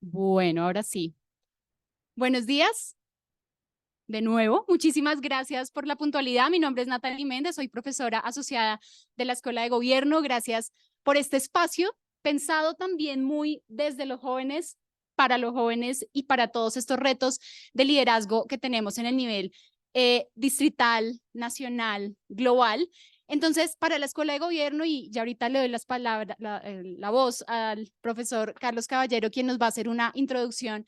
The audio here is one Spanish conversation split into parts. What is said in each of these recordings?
Bueno, ahora sí. Buenos días. De nuevo, muchísimas gracias por la puntualidad. Mi nombre es Natalie Méndez, soy profesora asociada de la Escuela de Gobierno. Gracias por este espacio, pensado también muy desde los jóvenes, para los jóvenes y para todos estos retos de liderazgo que tenemos en el nivel distrital, nacional, global. Entonces, para la Escuela de Gobierno, y ya ahorita le doy las palabras, la voz al profesor Carlos Caballero, quien nos va a hacer una introducción,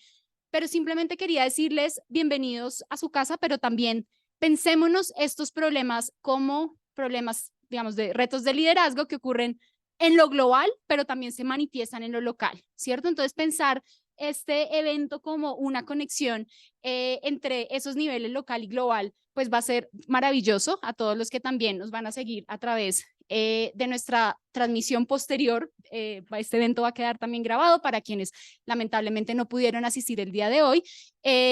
pero simplemente quería decirles bienvenidos a su casa, pero también pensémonos estos problemas como problemas, digamos, de retos de liderazgo que ocurren en lo global, pero también se manifiestan en lo local, ¿cierto? Entonces, pensar este evento como una conexión entre esos niveles local y global, pues va a ser maravilloso a todos los que también nos van a seguir a través de nuestra transmisión posterior. Este evento va a quedar también grabado para quienes lamentablemente no pudieron asistir el día de hoy.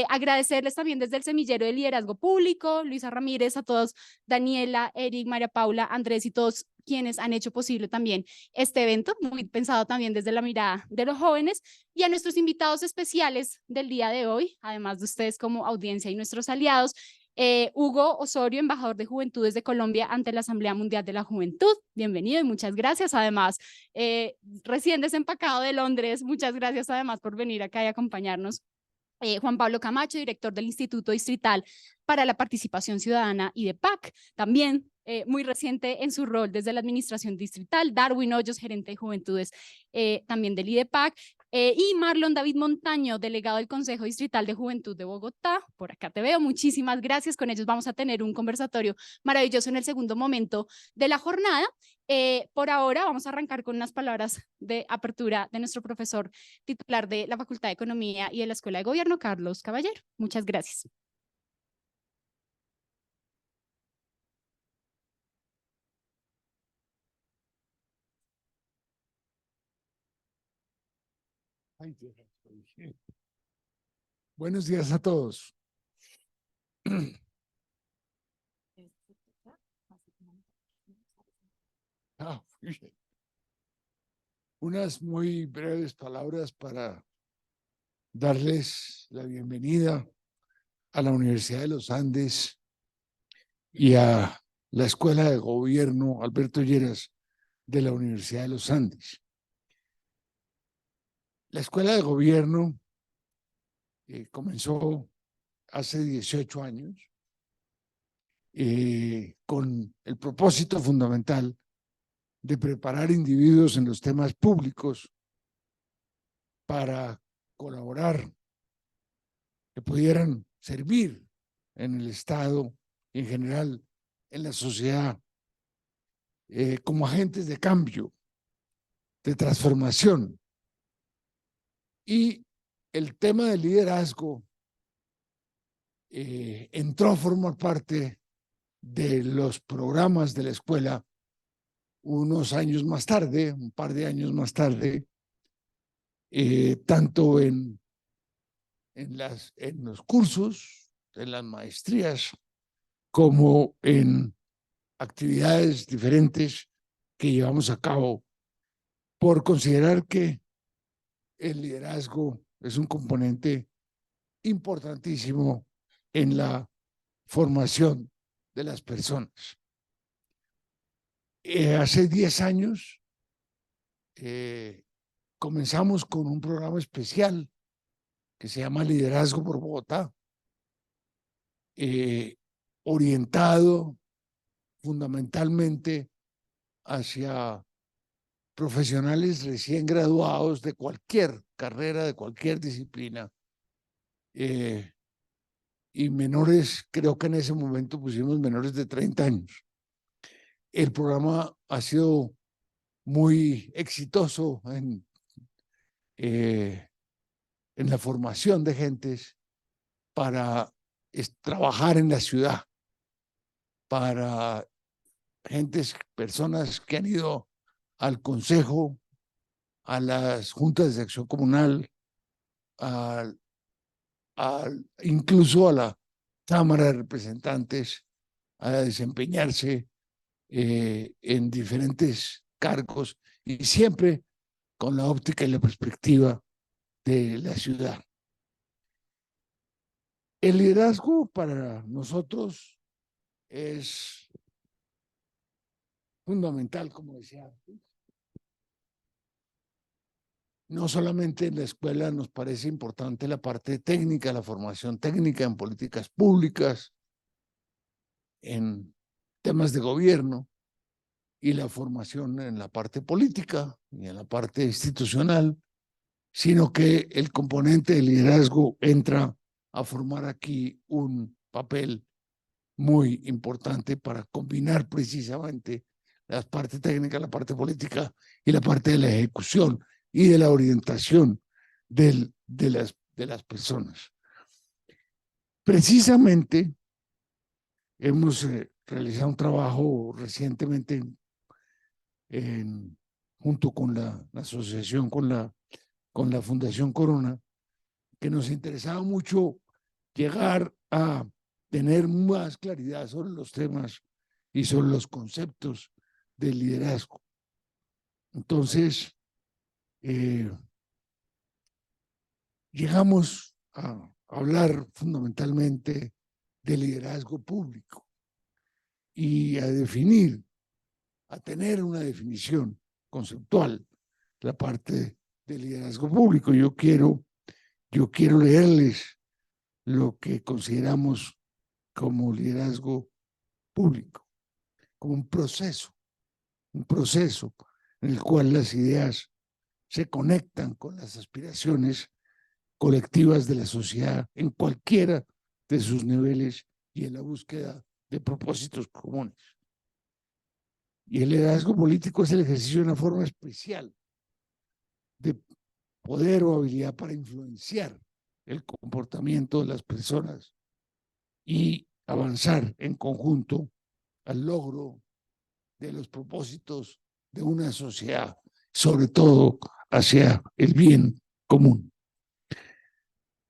Agradecerles también desde el Semillero de Liderazgo Público, Luisa Ramírez, a todos, Daniela, Eric, María Paula, Andrés y todos quienes han hecho posible también este evento, muy pensado también desde la mirada de los jóvenes, y a nuestros invitados especiales del día de hoy, además de ustedes como audiencia y nuestros aliados. Hugo Osorio, embajador de Juventudes de Colombia ante la Asamblea Mundial de la Juventud. Bienvenido y muchas gracias. Además, recién desempacado de Londres, muchas gracias además por venir acá y acompañarnos. Juan Pablo Camacho, director del Instituto Distrital para la Participación Ciudadana y de PAC, también muy reciente en su rol desde la Administración Distrital. Darwin Hoyos, gerente de Juventudes también del IDEPAC. Y Marlon David Montaño, delegado del Consejo Distrital de Juventud de Bogotá. Por acá te veo, muchísimas gracias. Con ellos vamos a tener un conversatorio maravilloso en el segundo momento de la jornada. Por ahora vamos a arrancar con unas palabras de apertura de nuestro profesor titular de la Facultad de Economía y de la Escuela de Gobierno, Carlos Caballero. Muchas gracias. Buenos días a todos. Unas muy breves palabras para darles la bienvenida a la Universidad de los Andes y a la Escuela de Gobierno Alberto Lleras de la Universidad de los Andes. La Escuela de Gobierno comenzó hace 18 años con el propósito fundamental de preparar individuos en los temas públicos para colaborar, que pudieran servir en el Estado y en general en la sociedad como agentes de cambio, de transformación. Y el tema del liderazgo entró a formar parte de los programas de la escuela unos años más tarde, un par de años más tarde, tanto en los cursos, en las maestrías, como en actividades diferentes que llevamos a cabo por considerar que el liderazgo es un componente importantísimo en la formación de las personas. Hace 10 años comenzamos con un programa especial que se llama Liderazgo por Bogotá, orientado fundamentalmente hacia profesionales recién graduados de cualquier carrera, de cualquier disciplina, y menores, creo que en ese momento pusimos menores de 30 años. El programa ha sido muy exitoso en la formación de gentes para trabajar en la ciudad, para personas que han ido al consejo, a las juntas de acción comunal, incluso a la Cámara de Representantes, a desempeñarse en diferentes cargos y siempre con la óptica y la perspectiva de la ciudad. El liderazgo para nosotros es fundamental, como decía antes. No solamente en la escuela nos parece importante la parte técnica, la formación técnica en políticas públicas, en temas de gobierno y la formación en la parte política y en la parte institucional, sino que el componente de liderazgo entra a formar aquí un papel muy importante para combinar precisamente la parte técnica, la parte política y la parte de la ejecución y de la orientación de las personas. Precisamente hemos realizado un trabajo recientemente junto con la asociación, con la Fundación Corona, que nos interesaba mucho llegar a tener más claridad sobre los temas y sobre los conceptos del liderazgo. Entonces, llegamos a hablar fundamentalmente de liderazgo público y a definir, a tener una definición conceptual la parte del liderazgo público. Yo quiero leerles lo que consideramos como liderazgo público, como un proceso en el cual las ideas se conectan con las aspiraciones colectivas de la sociedad en cualquiera de sus niveles y en la búsqueda de propósitos comunes. Y el liderazgo político es el ejercicio de una forma especial de poder o habilidad para influenciar el comportamiento de las personas y avanzar en conjunto al logro de los propósitos de una sociedad, sobre todo hacia el bien común.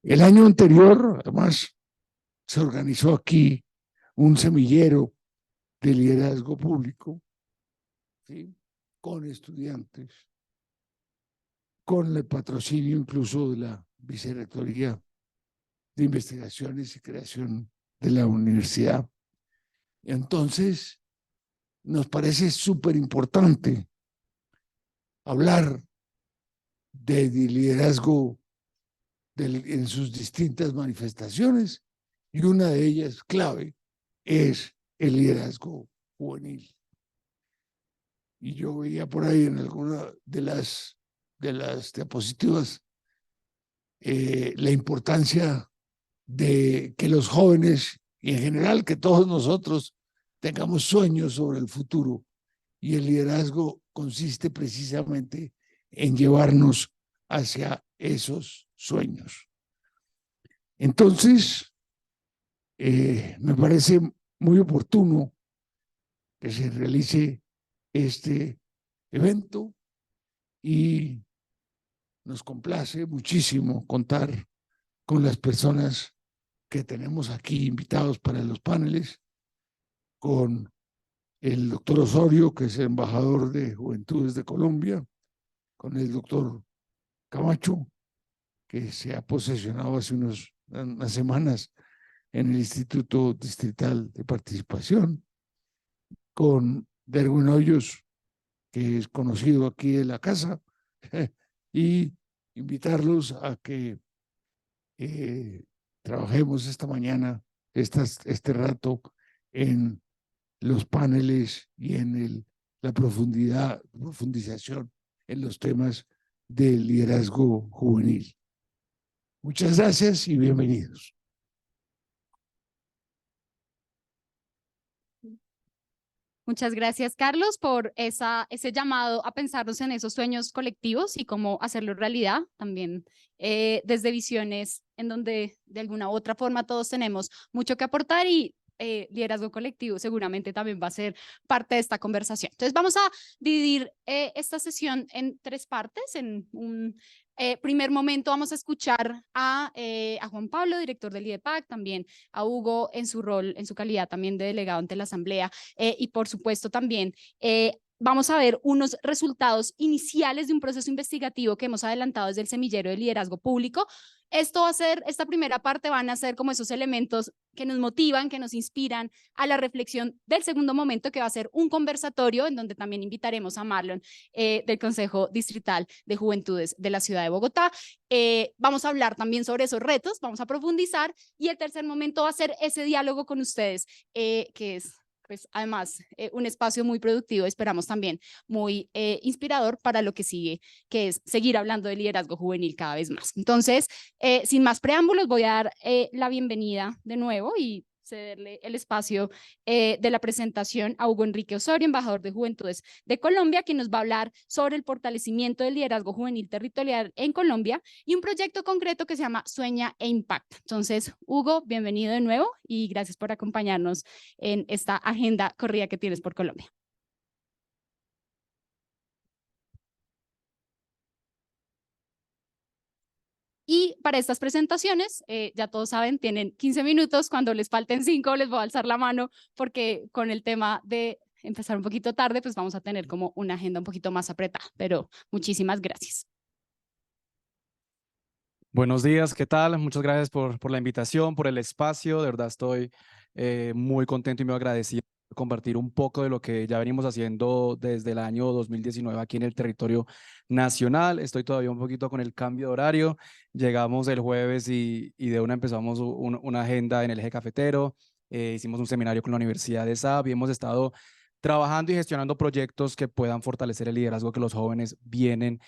El año anterior, además, se organizó aquí un semillero de liderazgo público, ¿sí?, con estudiantes, con el patrocinio incluso de la Vicerrectoría de Investigaciones y Creación de la universidad. Entonces, nos parece súper importante hablar de liderazgo en sus distintas manifestaciones, y una de ellas clave es el liderazgo juvenil. Y yo veía por ahí en alguna de las diapositivas la importancia de que los jóvenes y en general que todos nosotros tengamos sueños sobre el futuro, y el liderazgo consiste precisamente en llevarnos hacia esos sueños. Entonces, me parece muy oportuno que se realice este evento y nos complace muchísimo contar con las personas que tenemos aquí invitados para los paneles, con el doctor Osorio, que es el embajador de Juventudes de Colombia, con el doctor Camacho, que se ha posesionado hace unas semanas en el Instituto Distrital de Participación, con Derwin Hoyos, que es conocido aquí de la casa, y invitarlos a que trabajemos esta mañana, este rato, en los paneles y en la profundización en los temas del liderazgo juvenil. Muchas gracias y bienvenidos. Muchas gracias, Carlos, por ese llamado a pensarnos en esos sueños colectivos y cómo hacerlo realidad, también desde visiones en donde de alguna u otra forma todos tenemos mucho que aportar, y liderazgo colectivo seguramente también va a ser parte de esta conversación. Entonces vamos a dividir esta sesión en tres partes. En un primer momento vamos a escuchar a Juan Pablo, director del IDEPAC, también a Hugo en su rol, en su calidad también de delegado ante la Asamblea, y por supuesto también vamos a ver unos resultados iniciales de un proceso investigativo que hemos adelantado desde el Semillero de Liderazgo Público. Esto va a ser, esta primera parte van a ser como esos elementos que nos motivan, que nos inspiran a la reflexión del segundo momento, que va a ser un conversatorio en donde también invitaremos a Marlon del Consejo Distrital de Juventudes de la Ciudad de Bogotá. Vamos a hablar también sobre esos retos, vamos a profundizar, y el tercer momento va a ser ese diálogo con ustedes, que es pues además un espacio muy productivo, esperamos también muy inspirador para lo que sigue, que es seguir hablando de liderazgo juvenil cada vez más. Entonces, sin más preámbulos, voy a dar la bienvenida de nuevo y cederle el espacio de la presentación a Hugo Enrique Osorio, embajador de Juventudes de Colombia, quien nos va a hablar sobre el fortalecimiento del liderazgo juvenil territorial en Colombia y un proyecto concreto que se llama Sueña e Impacta. Entonces, Hugo, bienvenido de nuevo y gracias por acompañarnos en esta agenda corrida que tienes por Colombia. Y para estas presentaciones, ya todos saben, tienen 15 minutos. Cuando les falten 5, les voy a alzar la mano porque con el tema de empezar un poquito tarde, pues vamos a tener como una agenda un poquito más apretada. Pero muchísimas gracias. Buenos días, ¿qué tal? Muchas gracias por la invitación, por el espacio. De verdad estoy muy contento y muy agradecido de compartir un poco de lo que ya venimos haciendo desde el año 2019 aquí en el territorio nacional. Estoy todavía un poquito con el cambio de horario. Llegamos el jueves y de una empezamos una agenda en el eje cafetero. Hicimos un seminario con la Universidad de SAP y hemos estado trabajando y gestionando proyectos que puedan fortalecer el liderazgo que los jóvenes vienen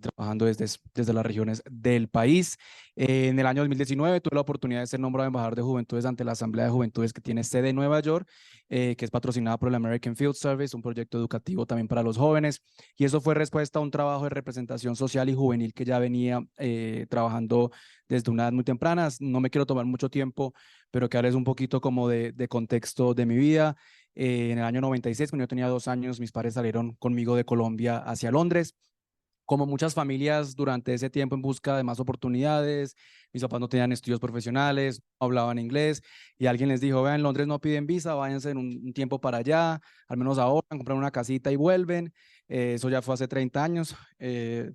trabajando desde las regiones del país. En el año 2019 tuve la oportunidad de ser nombrado embajador de Juventudes ante la Asamblea de Juventudes que tiene sede en Nueva York, que es patrocinada por el American Field Service, un proyecto educativo también para los jóvenes. Y eso fue respuesta a un trabajo de representación social y juvenil que ya venía trabajando desde una edad muy temprana. No me quiero tomar mucho tiempo, pero que hables un poquito como de contexto de mi vida. En el año 96, cuando yo tenía 2 años, mis padres salieron conmigo de Colombia hacia Londres. Como muchas familias durante ese tiempo en busca de más oportunidades, mis papás no tenían estudios profesionales, no hablaban inglés y alguien les dijo, vean, en Londres no piden visa, váyanse en un tiempo para allá, al menos ahorran, compran una casita y vuelven. Eso ya fue hace 30 años,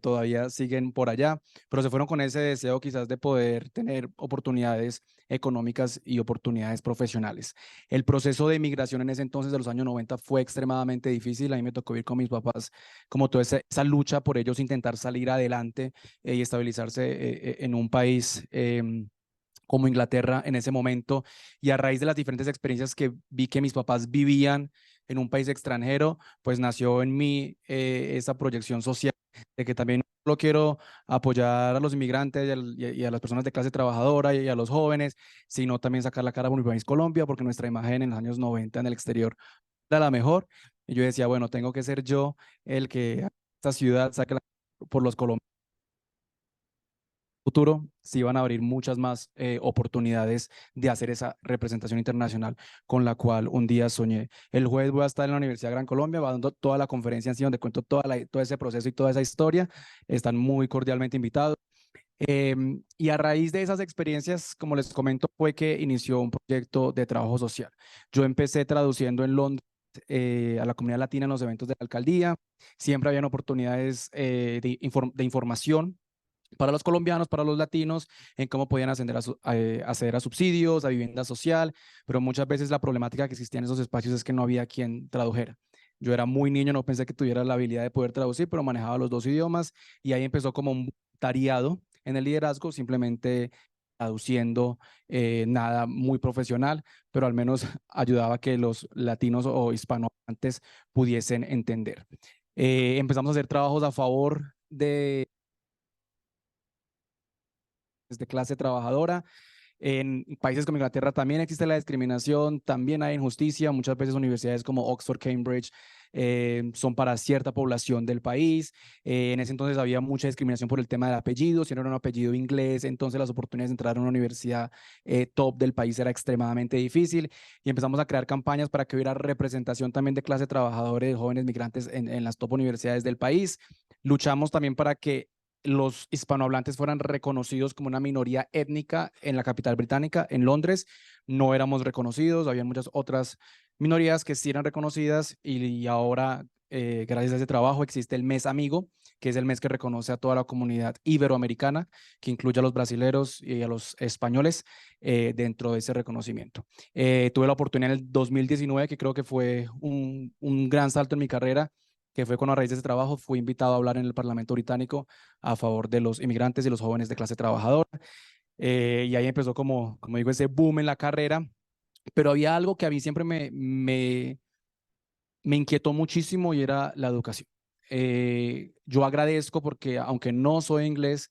todavía siguen por allá, pero se fueron con ese deseo quizás de poder tener oportunidades económicas y oportunidades profesionales. El proceso de migración en ese entonces de los años 90 fue extremadamente difícil, a mí me tocó ir con mis papás como toda esa lucha por ellos intentar salir adelante y estabilizarse en un país como Inglaterra en ese momento, y a raíz de las diferentes experiencias que vi que mis papás vivían en un país extranjero, pues nació en mí esa proyección social de que también lo quiero apoyar a los inmigrantes y a las personas de clase trabajadora y a los jóvenes, sino también sacar la cara por mi país Colombia, porque nuestra imagen en los años 90 en el exterior era la mejor. Y yo decía, bueno, tengo que ser yo el que esta ciudad saque la por los colombianos. Futuro sí van a abrir muchas más oportunidades de hacer esa representación internacional con la cual un día soñé. El jueves voy a estar en la Universidad de Gran Colombia, va dando toda la conferencia en sí donde cuento todo ese proceso y toda esa historia. Están muy cordialmente invitados. Y a raíz de esas experiencias, como les comento, fue que inició un proyecto de trabajo social. Yo empecé traduciendo en Londres a la comunidad latina en los eventos de la alcaldía. Siempre habían oportunidades de información para los colombianos, para los latinos, en cómo podían acceder a subsidios, a vivienda social, pero muchas veces la problemática que existía en esos espacios es que no había quien tradujera. Yo era muy niño, no pensé que tuviera la habilidad de poder traducir, pero manejaba los 2 idiomas y ahí empezó como un voluntariado en el liderazgo, simplemente traduciendo, nada muy profesional, pero al menos ayudaba a que los latinos o hispanohablantes pudiesen entender. Empezamos a hacer trabajos a favor de clase trabajadora. En países como Inglaterra también existe la discriminación, también hay injusticia. Muchas veces universidades como Oxford, Cambridge son para cierta población del país. En ese entonces había mucha discriminación por el tema del apellido. Si no era un apellido inglés, entonces las oportunidades de entrar a una universidad top del país era extremadamente difícil. Y empezamos a crear campañas para que hubiera representación también de clase trabajadores, jóvenes migrantes en las top universidades del país. Luchamos también para que los hispanohablantes fueran reconocidos como una minoría étnica en la capital británica, en Londres. No éramos reconocidos, había muchas otras minorías que sí eran reconocidas y ahora gracias a ese trabajo existe el Mes Amigo, que es el mes que reconoce a toda la comunidad iberoamericana, que incluye a los brasileros y a los españoles dentro de ese reconocimiento. Tuve la oportunidad en el 2019, que creo que fue un gran salto en mi carrera, que fue cuando a raíz de ese trabajo fui invitado a hablar en el Parlamento británico a favor de los inmigrantes y los jóvenes de clase trabajadora. Y ahí empezó como digo, ese boom en la carrera, pero había algo que a mí siempre me inquietó muchísimo y era la educación. Yo agradezco porque aunque no soy inglés,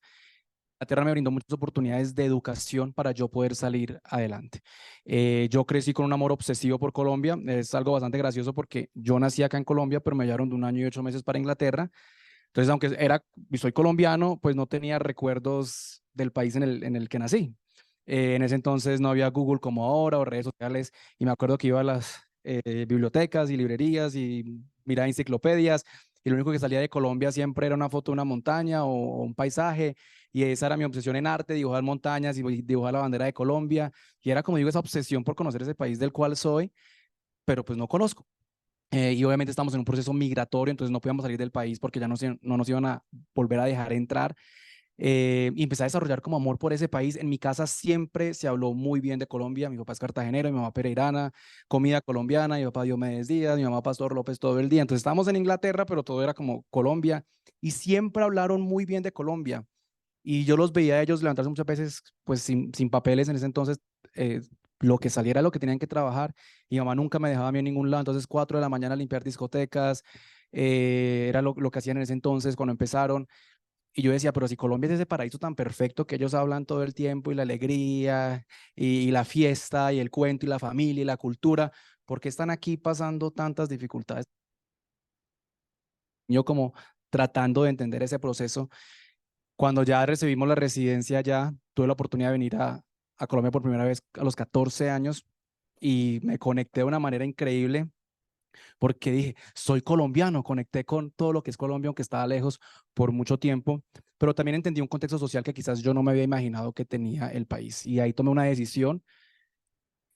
Inglaterra me brindó muchas oportunidades de educación para yo poder salir adelante. Yo crecí con un amor obsesivo por Colombia. Es algo bastante gracioso porque yo nací acá en Colombia, pero me llevaron de 1 año y 8 meses para Inglaterra. Entonces, aunque soy colombiano, pues no tenía recuerdos del país en el que nací. En ese entonces no había Google como ahora o redes sociales, y me acuerdo que iba a las bibliotecas y librerías y miraba enciclopedias, y lo único que salía de Colombia siempre era una foto de una montaña o un paisaje, y esa era mi obsesión en arte, dibujar montañas y dibujar la bandera de Colombia, y era como digo, esa obsesión por conocer ese país del cual soy, pero pues no conozco. Y obviamente estamos en un proceso migratorio, entonces no podíamos salir del país porque ya no nos iban a volver a dejar entrar. Y empecé a desarrollar como amor por ese país. En mi casa siempre se habló muy bien de Colombia. Mi papá es cartagenero, mi mamá pereirana, comida colombiana, mi papá Diomedes Díaz, mi mamá Pastor López todo el día. Entonces estábamos en Inglaterra, pero todo era como Colombia, y siempre hablaron muy bien de Colombia. Y yo los veía a ellos levantarse muchas veces, pues sin papeles en ese entonces, lo que saliera lo que tenían que trabajar. Y mi mamá nunca me dejaba a mí en ningún lado, entonces 4 de la mañana a limpiar discotecas, era lo que hacían en ese entonces cuando empezaron. Y yo decía, pero si Colombia es ese paraíso tan perfecto que ellos hablan todo el tiempo, y la alegría, y la fiesta, y el cuento, y la familia, y la cultura, ¿por qué están aquí pasando tantas dificultades? Yo como tratando de entender ese proceso. Cuando ya recibimos la residencia, ya tuve la oportunidad de venir a Colombia por primera vez a los 14 años, y me conecté de una manera increíble porque dije, soy colombiano, conecté con todo lo que es Colombia, aunque estaba lejos por mucho tiempo, pero también entendí un contexto social que quizás yo no me había imaginado que tenía el país, y ahí tomé una decisión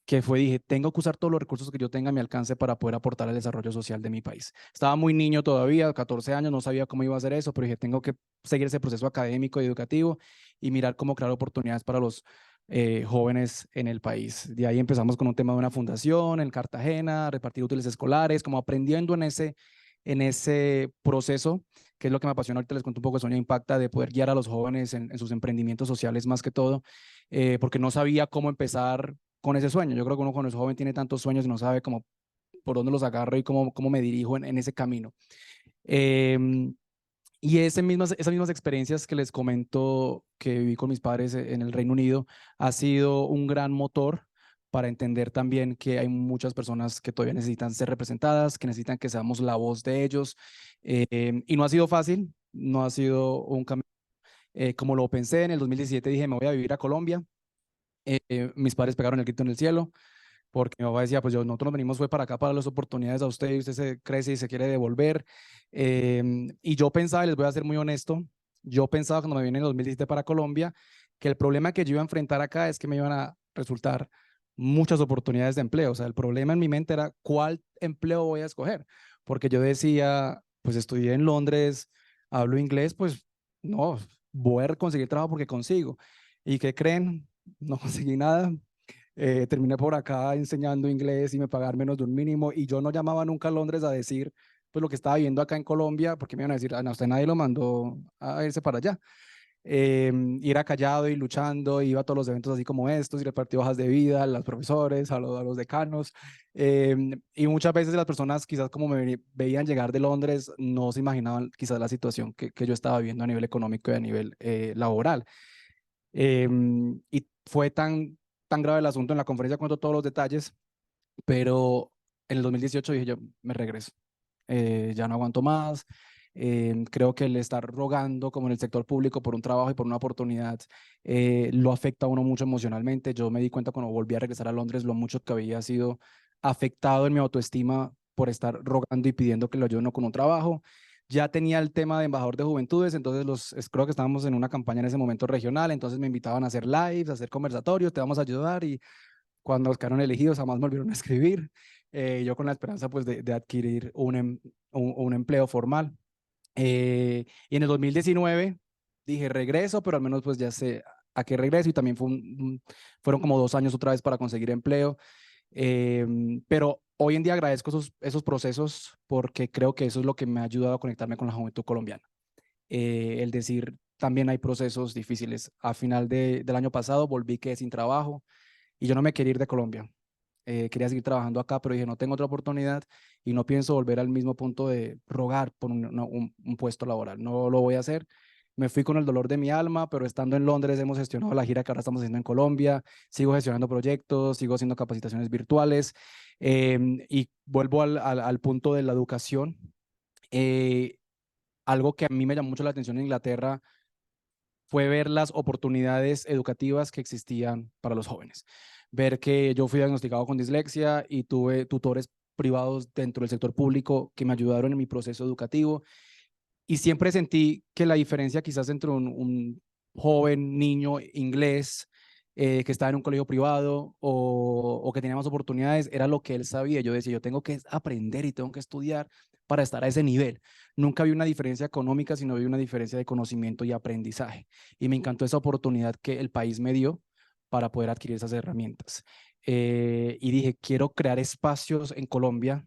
que fue, dije, tengo que usar todos los recursos que yo tenga a mi alcance para poder aportar al desarrollo social de mi país. Estaba muy niño todavía, 14 años, no sabía cómo iba a hacer eso, pero dije, tengo que seguir ese proceso académico y educativo y mirar cómo crear oportunidades para los jóvenes en el país. De ahí empezamos con un tema de una fundación en Cartagena, repartir útiles escolares, como aprendiendo en ese proceso, que es lo que me apasiona. Ahorita les cuento un poco de Soña Impacta, de poder guiar a los jóvenes en sus emprendimientos sociales más que todo, porque no sabía cómo empezar con ese sueño. Yo creo que uno cuando es joven tiene tantos sueños y no sabe cómo, por dónde los agarro y cómo me dirijo en ese camino. Y esas mismas experiencias que les comento que viví con mis padres en el Reino Unido ha sido un gran motor para entender también que hay muchas personas que todavía necesitan ser representadas, que necesitan que seamos la voz de ellos. Y no ha sido fácil, no ha sido un camino como lo pensé. En el 2017 dije, me voy a vivir a Colombia. Mis padres pegaron el grito en el cielo, porque mi papá decía, pues nosotros nos venimos fue para acá para las oportunidades a usted, y usted se crece y se quiere devolver. Y yo pensaba, y les voy a ser muy honesto, yo pensaba cuando me vine en el 2017 para Colombia, que el problema que yo iba a enfrentar acá es que me iban a resultar muchas oportunidades de empleo. O sea, el problema en mi mente era cuál empleo voy a escoger, porque yo decía, pues estudié en Londres, hablo inglés, pues no, voy a conseguir trabajo porque consigo. ¿Y qué creen? No conseguí nada. Terminé por acá enseñando inglés y me pagaban menos de un mínimo, y yo no llamaba nunca a Londres a decir pues lo que estaba viendo acá en Colombia, porque me iban a decir, a usted nadie lo mandó a irse para allá. Y era callado y luchando, iba a todos los eventos así como estos y repartí hojas de vida a los profesores, a los decanos, y muchas veces las personas quizás como me veían llegar de Londres no se imaginaban quizás la situación que yo estaba viviendo a nivel económico y a nivel laboral. Y fue tan grave el asunto, en la conferencia cuento todos los detalles, pero en el 2018 dije yo, me regreso, ya no aguanto más. Creo que el estar rogando como en el sector público por un trabajo y por una oportunidad lo afecta a uno mucho emocionalmente. Yo me di cuenta cuando volví a regresar a Londres lo mucho que había sido afectado en mi autoestima por estar rogando y pidiendo que lo ayuden con un trabajo. Ya tenía el tema de embajador de juventudes, entonces creo que estábamos en una campaña en ese momento regional, entonces me invitaban a hacer lives, a hacer conversatorios, te vamos a ayudar, y cuando nos quedaron elegidos jamás me volvieron a escribir. yo con la esperanza pues de adquirir un empleo formal. Y en el 2019 dije regreso, pero al menos pues ya sé a qué regreso, y también fueron como 2 años otra vez para conseguir empleo. Pero hoy en día agradezco esos procesos porque creo que eso es lo que me ha ayudado a conectarme con la juventud colombiana. El decir, también hay procesos difíciles. A final del año pasado volví quedé sin trabajo y yo no me quería ir de Colombia. Quería seguir trabajando acá, pero dije, no tengo otra oportunidad y no pienso volver al mismo punto de rogar por un puesto laboral. No lo voy a hacer. Me fui con el dolor de mi alma, pero estando en Londres hemos gestionado la gira que ahora estamos haciendo en Colombia, sigo gestionando proyectos, sigo haciendo capacitaciones virtuales, y vuelvo al punto de la educación. Algo que a mí me llamó mucho la atención en Inglaterra fue ver las oportunidades educativas que existían para los jóvenes. Ver que yo fui diagnosticado con dislexia y tuve tutores privados dentro del sector público que me ayudaron en mi proceso educativo, y siempre sentí que la diferencia quizás entre un joven niño inglés que estaba en un colegio privado o que tenía más oportunidades era lo que él sabía. Yo decía, yo tengo que aprender y tengo que estudiar para estar a ese nivel. Nunca vi una diferencia económica, sino vi una diferencia de conocimiento y aprendizaje. Y me encantó esa oportunidad que el país me dio para poder adquirir esas herramientas. Y dije, quiero crear espacios en Colombia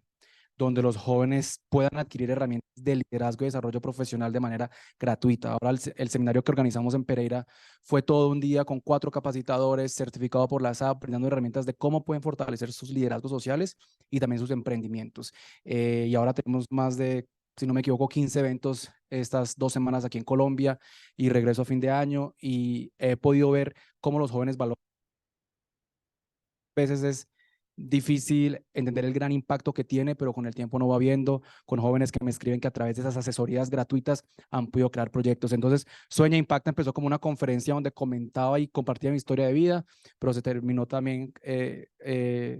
donde los jóvenes puedan adquirir herramientas de liderazgo y desarrollo profesional de manera gratuita. Ahora el seminario que organizamos en Pereira fue todo un día con 4 capacitadores certificados por la SAP, brindando herramientas de cómo pueden fortalecer sus liderazgos sociales y también sus emprendimientos. Y ahora tenemos más de, si no me equivoco, 15 eventos estas 2 semanas aquí en Colombia, y regreso a fin de año y he podido ver cómo los jóvenes valoran. A veces es difícil entender el gran impacto que tiene, pero con el tiempo no va viendo, con jóvenes que me escriben que a través de esas asesorías gratuitas han podido crear proyectos. Entonces, Sueña Impacta empezó como una conferencia donde comentaba y compartía mi historia de vida, pero se terminó también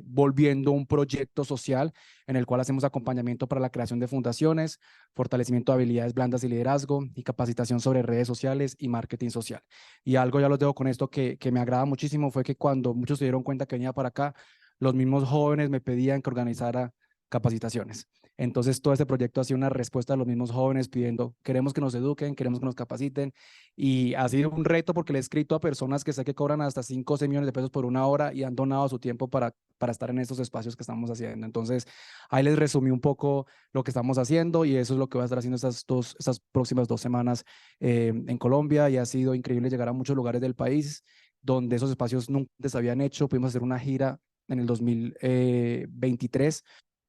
volviendo un proyecto social en el cual hacemos acompañamiento para la creación de fundaciones, fortalecimiento de habilidades blandas y liderazgo, y capacitación sobre redes sociales y marketing social. Y algo, ya los dejo con esto, que me agrada muchísimo, fue que cuando muchos se dieron cuenta que venía para acá, los mismos jóvenes me pedían que organizara capacitaciones. Entonces, todo este proyecto ha sido una respuesta a los mismos jóvenes pidiendo, queremos que nos eduquen, queremos que nos capaciten, y ha sido un reto porque le he escrito a personas que sé que cobran hasta 5 o 6 millones de pesos por una hora y han donado su tiempo para estar en estos espacios que estamos haciendo. Entonces, ahí les resumí un poco lo que estamos haciendo, y eso es lo que voy a estar haciendo estas próximas 2 semanas en Colombia, y ha sido increíble llegar a muchos lugares del país donde esos espacios nunca se habían hecho. Pudimos hacer una gira en el 2023,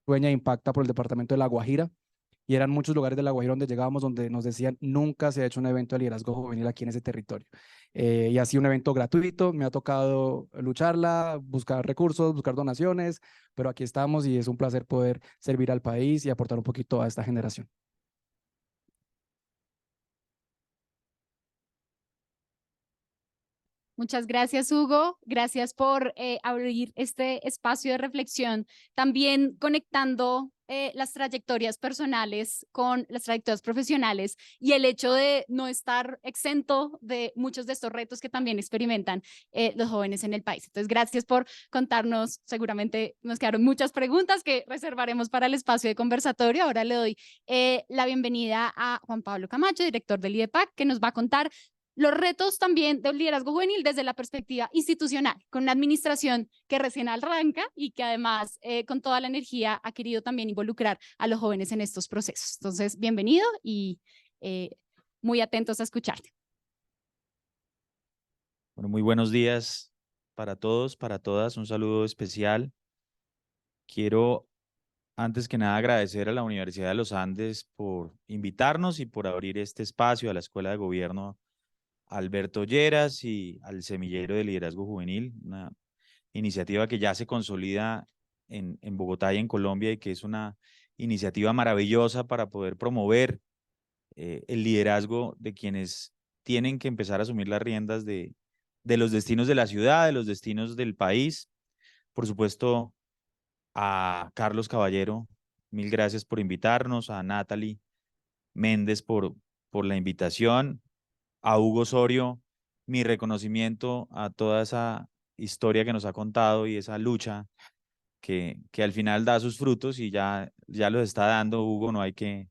Sueña Impacta por el departamento de La Guajira, y eran muchos lugares de La Guajira donde llegábamos donde nos decían, nunca se ha hecho un evento de liderazgo juvenil aquí en ese territorio. Y ha sido un evento gratuito, me ha tocado lucharla, buscar recursos, buscar donaciones, pero aquí estamos y es un placer poder servir al país y aportar un poquito a esta generación. Muchas gracias, Hugo. Gracias por abrir este espacio de reflexión, también conectando las trayectorias personales con las trayectorias profesionales y el hecho de no estar exento de muchos de estos retos que también experimentan los jóvenes en el país. Entonces, gracias por contarnos. Seguramente nos quedaron muchas preguntas que reservaremos para el espacio de conversatorio. Ahora le doy la bienvenida a Juan Pablo Camacho, director del IDEPAC, que nos va a contar los retos también del liderazgo juvenil desde la perspectiva institucional, con una administración que recién arranca y que además con toda la energía ha querido también involucrar a los jóvenes en estos procesos. Entonces, bienvenido y muy atentos a escucharte. Bueno, muy buenos días para todos, para todas. Un saludo especial. Quiero, antes que nada, agradecer a la Universidad de los Andes por invitarnos y por abrir este espacio, a la Escuela de Gobierno Alberto Lleras y al Semillero de Liderazgo Juvenil, una iniciativa que ya se consolida en Bogotá y en Colombia, y que es una iniciativa maravillosa para poder promover el liderazgo de quienes tienen que empezar a asumir las riendas de los destinos de la ciudad, de los destinos del país. Por supuesto, a Carlos Caballero, mil gracias por invitarnos, a Natalie Méndez por la invitación, a Hugo Osorio, mi reconocimiento a toda esa historia que nos ha contado y esa lucha que al final da sus frutos y ya los está dando, Hugo, no hay que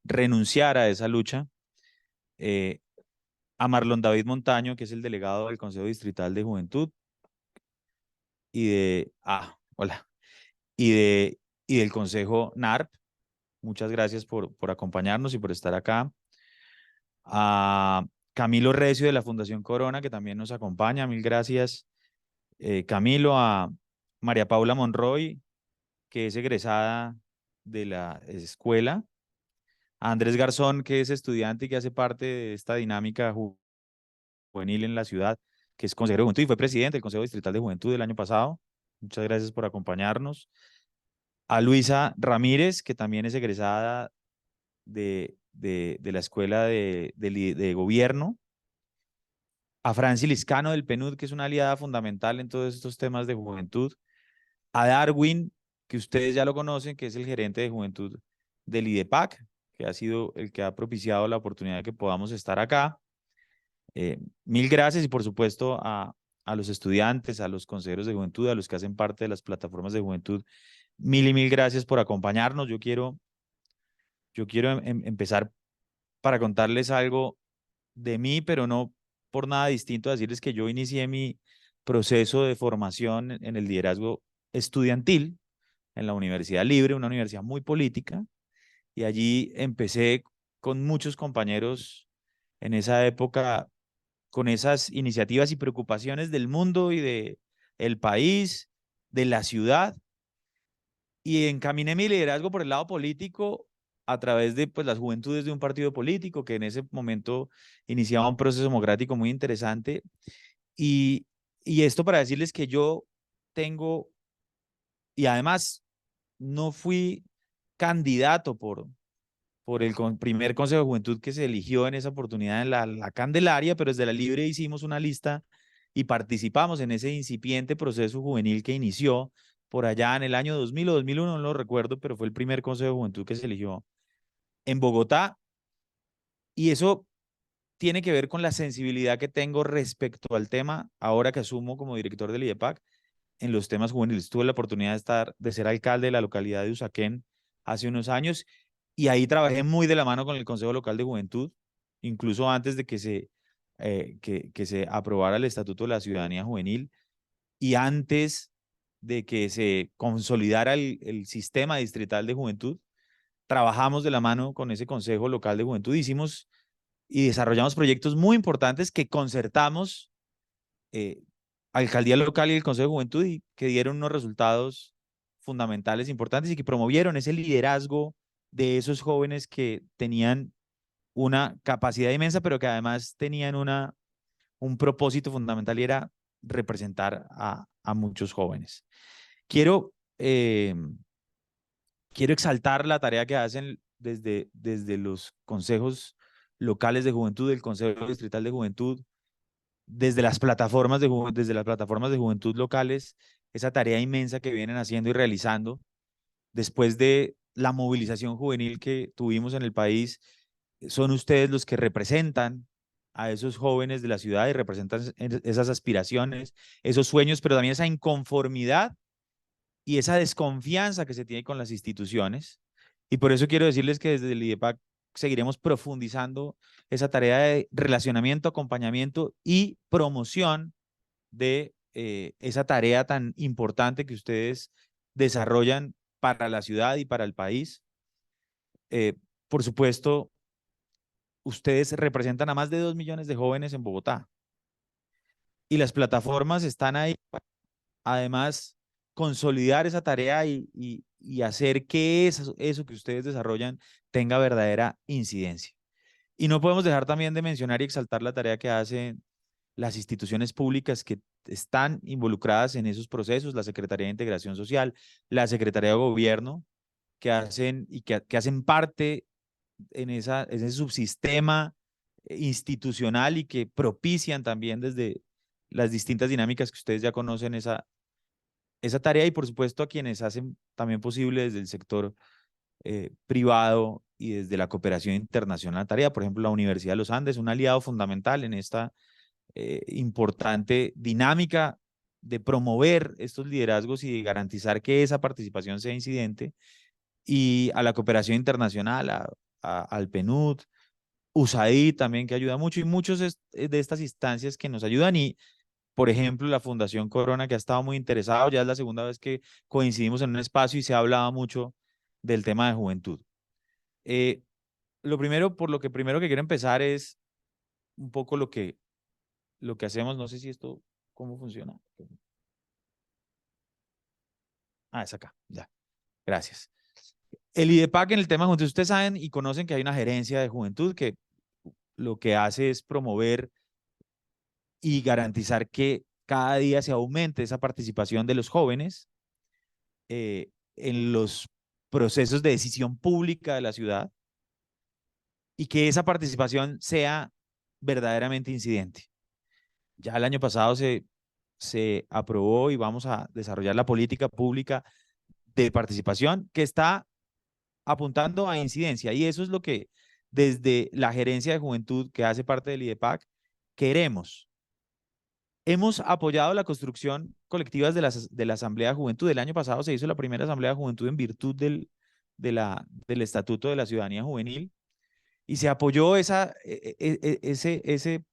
renunciar a esa lucha. A Marlon David Montaño, que es el delegado del Consejo Distrital de Juventud, hola, y del Consejo NARP. Muchas gracias por acompañarnos y por estar acá. A Camilo Recio de la Fundación Corona, que también nos acompaña, mil gracias. Camilo, a María Paula Monroy, que es egresada de la escuela. A Andrés Garzón, que es estudiante y que hace parte de esta dinámica juvenil en la ciudad, que es consejero de juventud y fue presidente del Consejo Distrital de Juventud el año pasado. Muchas gracias por acompañarnos. A Luisa Ramírez, que también es egresada de la Escuela de Gobierno. A Franci Liscano del PNUD, que es una aliada fundamental en todos estos temas de juventud. A Darwin, que ustedes ya lo conocen, que es el gerente de juventud del IDEPAC, que ha sido el que ha propiciado la oportunidad de que podamos estar acá. Mil gracias y por supuesto a los estudiantes, a los consejeros de juventud, a los que hacen parte de las plataformas de juventud. Mil y mil gracias por acompañarnos. Yo quiero empezar para contarles algo de mí, pero no por nada distinto a decirles que yo inicié mi proceso de formación en el liderazgo estudiantil en la Universidad Libre, una universidad muy política, y allí empecé con muchos compañeros en esa época con esas iniciativas y preocupaciones del mundo y del país, de la ciudad, y encaminé mi liderazgo por el lado político a través de pues, las juventudes de un partido político que en ese momento iniciaba un proceso democrático muy interesante. Y esto para decirles que yo tengo, y además no fui candidato por el primer Consejo de Juventud que se eligió en esa oportunidad en la Candelaria, pero desde la Libre hicimos una lista y participamos en ese incipiente proceso juvenil que inició por allá en el año 2000 o 2001, no lo recuerdo, pero fue el primer Consejo de Juventud que se eligió en Bogotá. Y eso tiene que ver con la sensibilidad que tengo respecto al tema ahora que asumo como director del IDEPAC en los temas juveniles. Tuve la oportunidad de ser alcalde de la localidad de Usaquén hace unos años y ahí trabajé muy de la mano con el Consejo Local de Juventud, incluso antes de que se aprobara el Estatuto de la Ciudadanía Juvenil y antes de que se consolidara el sistema distrital de juventud. Trabajamos de la mano con ese Consejo Local de Juventud, hicimos y desarrollamos proyectos muy importantes que concertamos Alcaldía Local y el Consejo de Juventud y que dieron unos resultados fundamentales importantes y que promovieron ese liderazgo de esos jóvenes que tenían una capacidad inmensa, pero que además tenían un propósito fundamental y era representar a muchos jóvenes. Quiero exaltar la tarea que hacen desde los consejos locales de juventud, el Consejo Distrital de Juventud, desde las plataformas de juventud locales, esa tarea inmensa que vienen haciendo y realizando después de la movilización juvenil que tuvimos en el país. Son ustedes los que representan a esos jóvenes de la ciudad y representan esas aspiraciones, esos sueños, pero también esa inconformidad y esa desconfianza que se tiene con las instituciones. Y por eso quiero decirles que desde el IDEPAC seguiremos profundizando esa tarea de relacionamiento, acompañamiento y promoción de esa tarea tan importante que ustedes desarrollan para la ciudad y para el país. Por supuesto, ustedes representan a más de 2 millones de jóvenes en Bogotá y las plataformas están ahí para, además, consolidar esa tarea y hacer que eso que ustedes desarrollan tenga verdadera incidencia. Y no podemos dejar también de mencionar y exaltar la tarea que hacen las instituciones públicas que están involucradas en esos procesos, la Secretaría de Integración Social, la Secretaría de Gobierno, que hacen parte en ese subsistema institucional y que propician también desde las distintas dinámicas que ustedes ya conocen esa tarea y por supuesto a quienes hacen también posible desde el sector privado y desde la cooperación internacional la tarea. Por ejemplo, la Universidad de los Andes, un aliado fundamental en esta importante dinámica de promover estos liderazgos y de garantizar que esa participación sea incidente, y a la cooperación internacional, al PNUD, USAID también, que ayuda mucho, y muchos de estas instancias que nos ayudan. Y por ejemplo, la Fundación Corona, que ha estado muy interesado, ya es la segunda vez que coincidimos en un espacio y se ha hablado mucho del tema de juventud. Por lo que primero que quiero empezar es un poco lo que hacemos. No sé si esto, ¿cómo funciona? Ah, es acá, ya. Gracias. El IDEPAC en el tema de juventud, ustedes saben y conocen que hay una gerencia de juventud que lo que hace es promover y garantizar que cada día se aumente esa participación de los jóvenes en los procesos de decisión pública de la ciudad, y que esa participación sea verdaderamente incidente. Ya el año pasado se aprobó y vamos a desarrollar la política pública de participación que está apuntando a incidencia, y eso es lo que desde la gerencia de juventud, que hace parte del IDEPAC, queremos. Hemos apoyado la construcción colectiva de la Asamblea de Juventud. El año pasado se hizo la primera Asamblea de Juventud en virtud del Estatuto de la Ciudadanía Juvenil, y se apoyó ese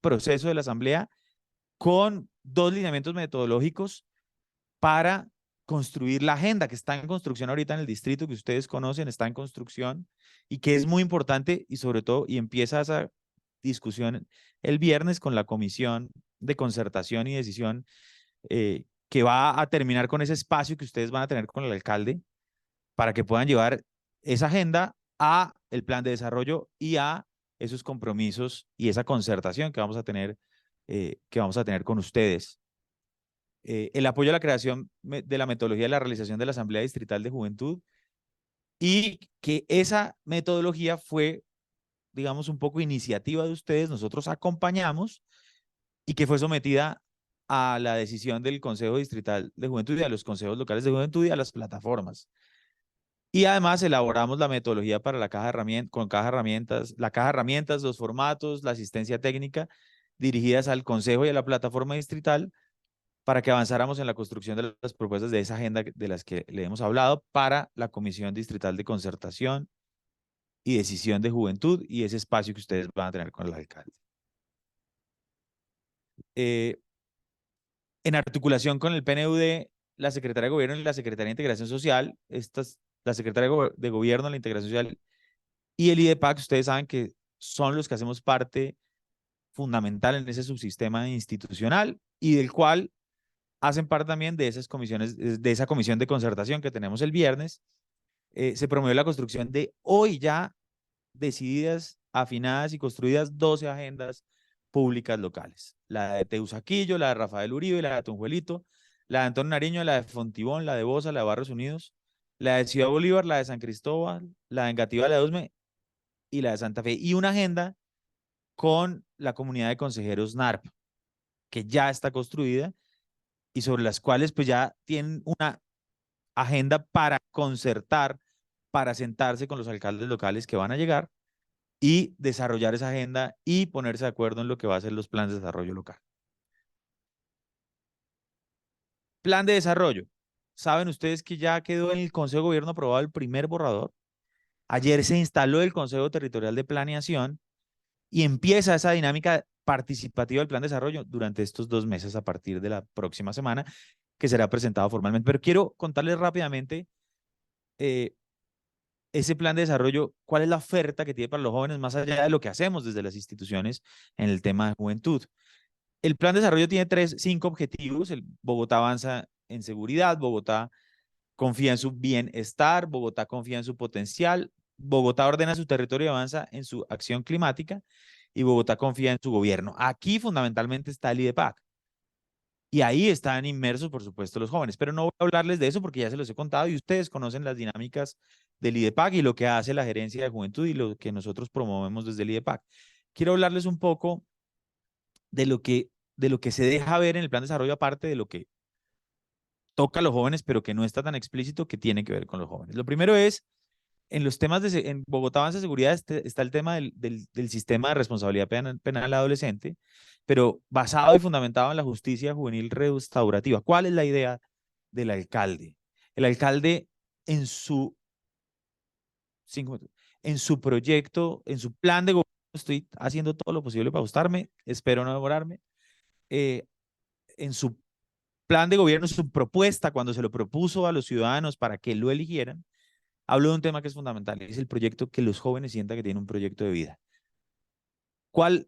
proceso de la Asamblea con 2 lineamientos metodológicos para construir la agenda que está en construcción ahorita en el distrito, que ustedes conocen, está en construcción, y que es muy importante, y sobre todo, y empieza esa discusión el viernes con la Comisión de Concertación y Decisión, que va a terminar con ese espacio que ustedes van a tener con el alcalde para que puedan llevar esa agenda a el plan de desarrollo y a esos compromisos y esa concertación que vamos a tener con ustedes. El apoyo a la creación de la metodología de la realización de la Asamblea Distrital de Juventud, y que esa metodología fue, digamos, un poco iniciativa de ustedes, nosotros acompañamos, y que fue sometida a la decisión del Consejo Distrital de Juventud y a los consejos locales de juventud y a las plataformas. Y además elaboramos la metodología para la caja de herramientas, la caja de herramientas, los formatos, la asistencia técnica dirigidas al Consejo y a la plataforma distrital, para que avanzáramos en la construcción de las propuestas de esa agenda de las que le hemos hablado para la Comisión Distrital de Concertación y Decisión de Juventud, y ese espacio que ustedes van a tener con el alcalde. En articulación con el PNUD, la Secretaría de Gobierno y la Secretaría de Integración Social, la Secretaría de Gobierno, la Integración Social y el IDEPAC, ustedes saben que son los que hacemos parte fundamental en ese subsistema institucional, y del cual hacen parte también de esas comisiones, de esa comisión de concertación que tenemos el viernes. Se promovió la construcción de hoy ya decididas, afinadas y construidas 12 agendas públicas locales. La de Teusaquillo, la de Rafael Uribe, la de Tunjuelito, la de Antonio Nariño, la de Fontibón, la de Bosa, la de Barrios Unidos, la de Ciudad Bolívar, la de San Cristóbal, la de Engativá, la de Usme y la de Santa Fe. Y una agenda con la comunidad de consejeros NARP, que ya está construida y sobre las cuales pues ya tienen una agenda para concertar, para sentarse con los alcaldes locales que van a llegar y desarrollar esa agenda y ponerse de acuerdo en lo que va a ser los planes de desarrollo local. Plan de desarrollo. Saben ustedes que ya quedó en el Consejo de Gobierno aprobado el primer borrador. Ayer se instaló el Consejo Territorial de Planeación y empieza esa dinámica participativa del plan de desarrollo durante estos 2 meses a partir de la próxima semana, que será presentado formalmente. Pero quiero contarles rápidamente ese plan de desarrollo, cuál es la oferta que tiene para los jóvenes, más allá de lo que hacemos desde las instituciones en el tema de juventud. El plan de desarrollo tiene 5 objetivos. Bogotá avanza en seguridad, Bogotá confía en su bienestar, Bogotá confía en su potencial, Bogotá ordena su territorio y avanza en su acción climática, y Bogotá confía en su gobierno. Aquí fundamentalmente está el IDEPAC. Y ahí están inmersos, por supuesto, los jóvenes. Pero no voy a hablarles de eso porque ya se los he contado y ustedes conocen las dinámicas del IDEPAC y lo que hace la Gerencia de Juventud y lo que nosotros promovemos desde el IDEPAC. Quiero hablarles un poco de lo que se deja ver en el plan de desarrollo, aparte de lo que toca a los jóvenes, pero que no está tan explícito, que tiene que ver con los jóvenes. Lo primero es En los temas en Bogotá Avanza Seguridad está el tema del sistema de responsabilidad penal adolescente, pero basado y fundamentado en la justicia juvenil restaurativa. ¿Cuál es la idea del alcalde? El alcalde en su, en su proyecto, en su plan de gobierno, estoy haciendo todo lo posible para ajustarme, espero no demorarme, en su plan de gobierno, su propuesta, cuando se lo propuso a los ciudadanos para que lo eligieran, habló de un tema que es fundamental, es el proyecto que los jóvenes sientan que tienen un proyecto de vida.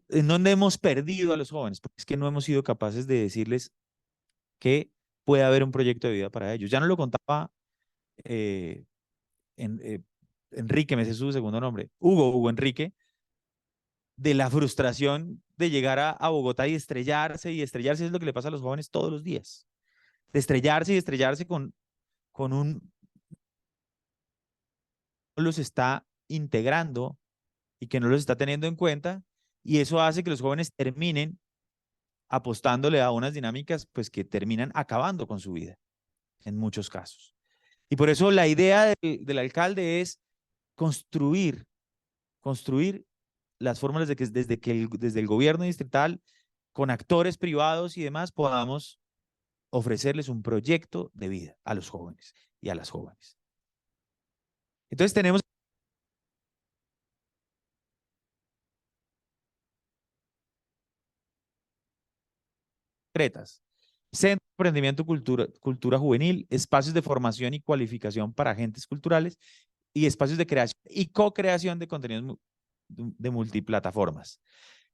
¿En dónde hemos perdido a los jóvenes? Porque es que no hemos sido capaces de decirles que puede haber un proyecto de vida para ellos. Ya nos lo contaba Enrique, me sé su segundo nombre, Hugo Enrique, de la frustración de llegar a Bogotá y estrellarse es lo que le pasa a los jóvenes todos los días. De estrellarse con un... los está integrando y que no los está teniendo en cuenta, y eso hace que los jóvenes terminen apostándole a unas dinámicas pues que terminan acabando con su vida en muchos casos. Y por eso la idea del alcalde es construir las fórmulas de que desde el gobierno distrital, con actores privados y demás, podamos ofrecerles un proyecto de vida a los jóvenes y a las jóvenes. Entonces tenemos concretas: Centro de Emprendimiento Cultura Juvenil, espacios de formación y cualificación para agentes culturales y espacios de creación y co-creación de contenidos de multiplataformas.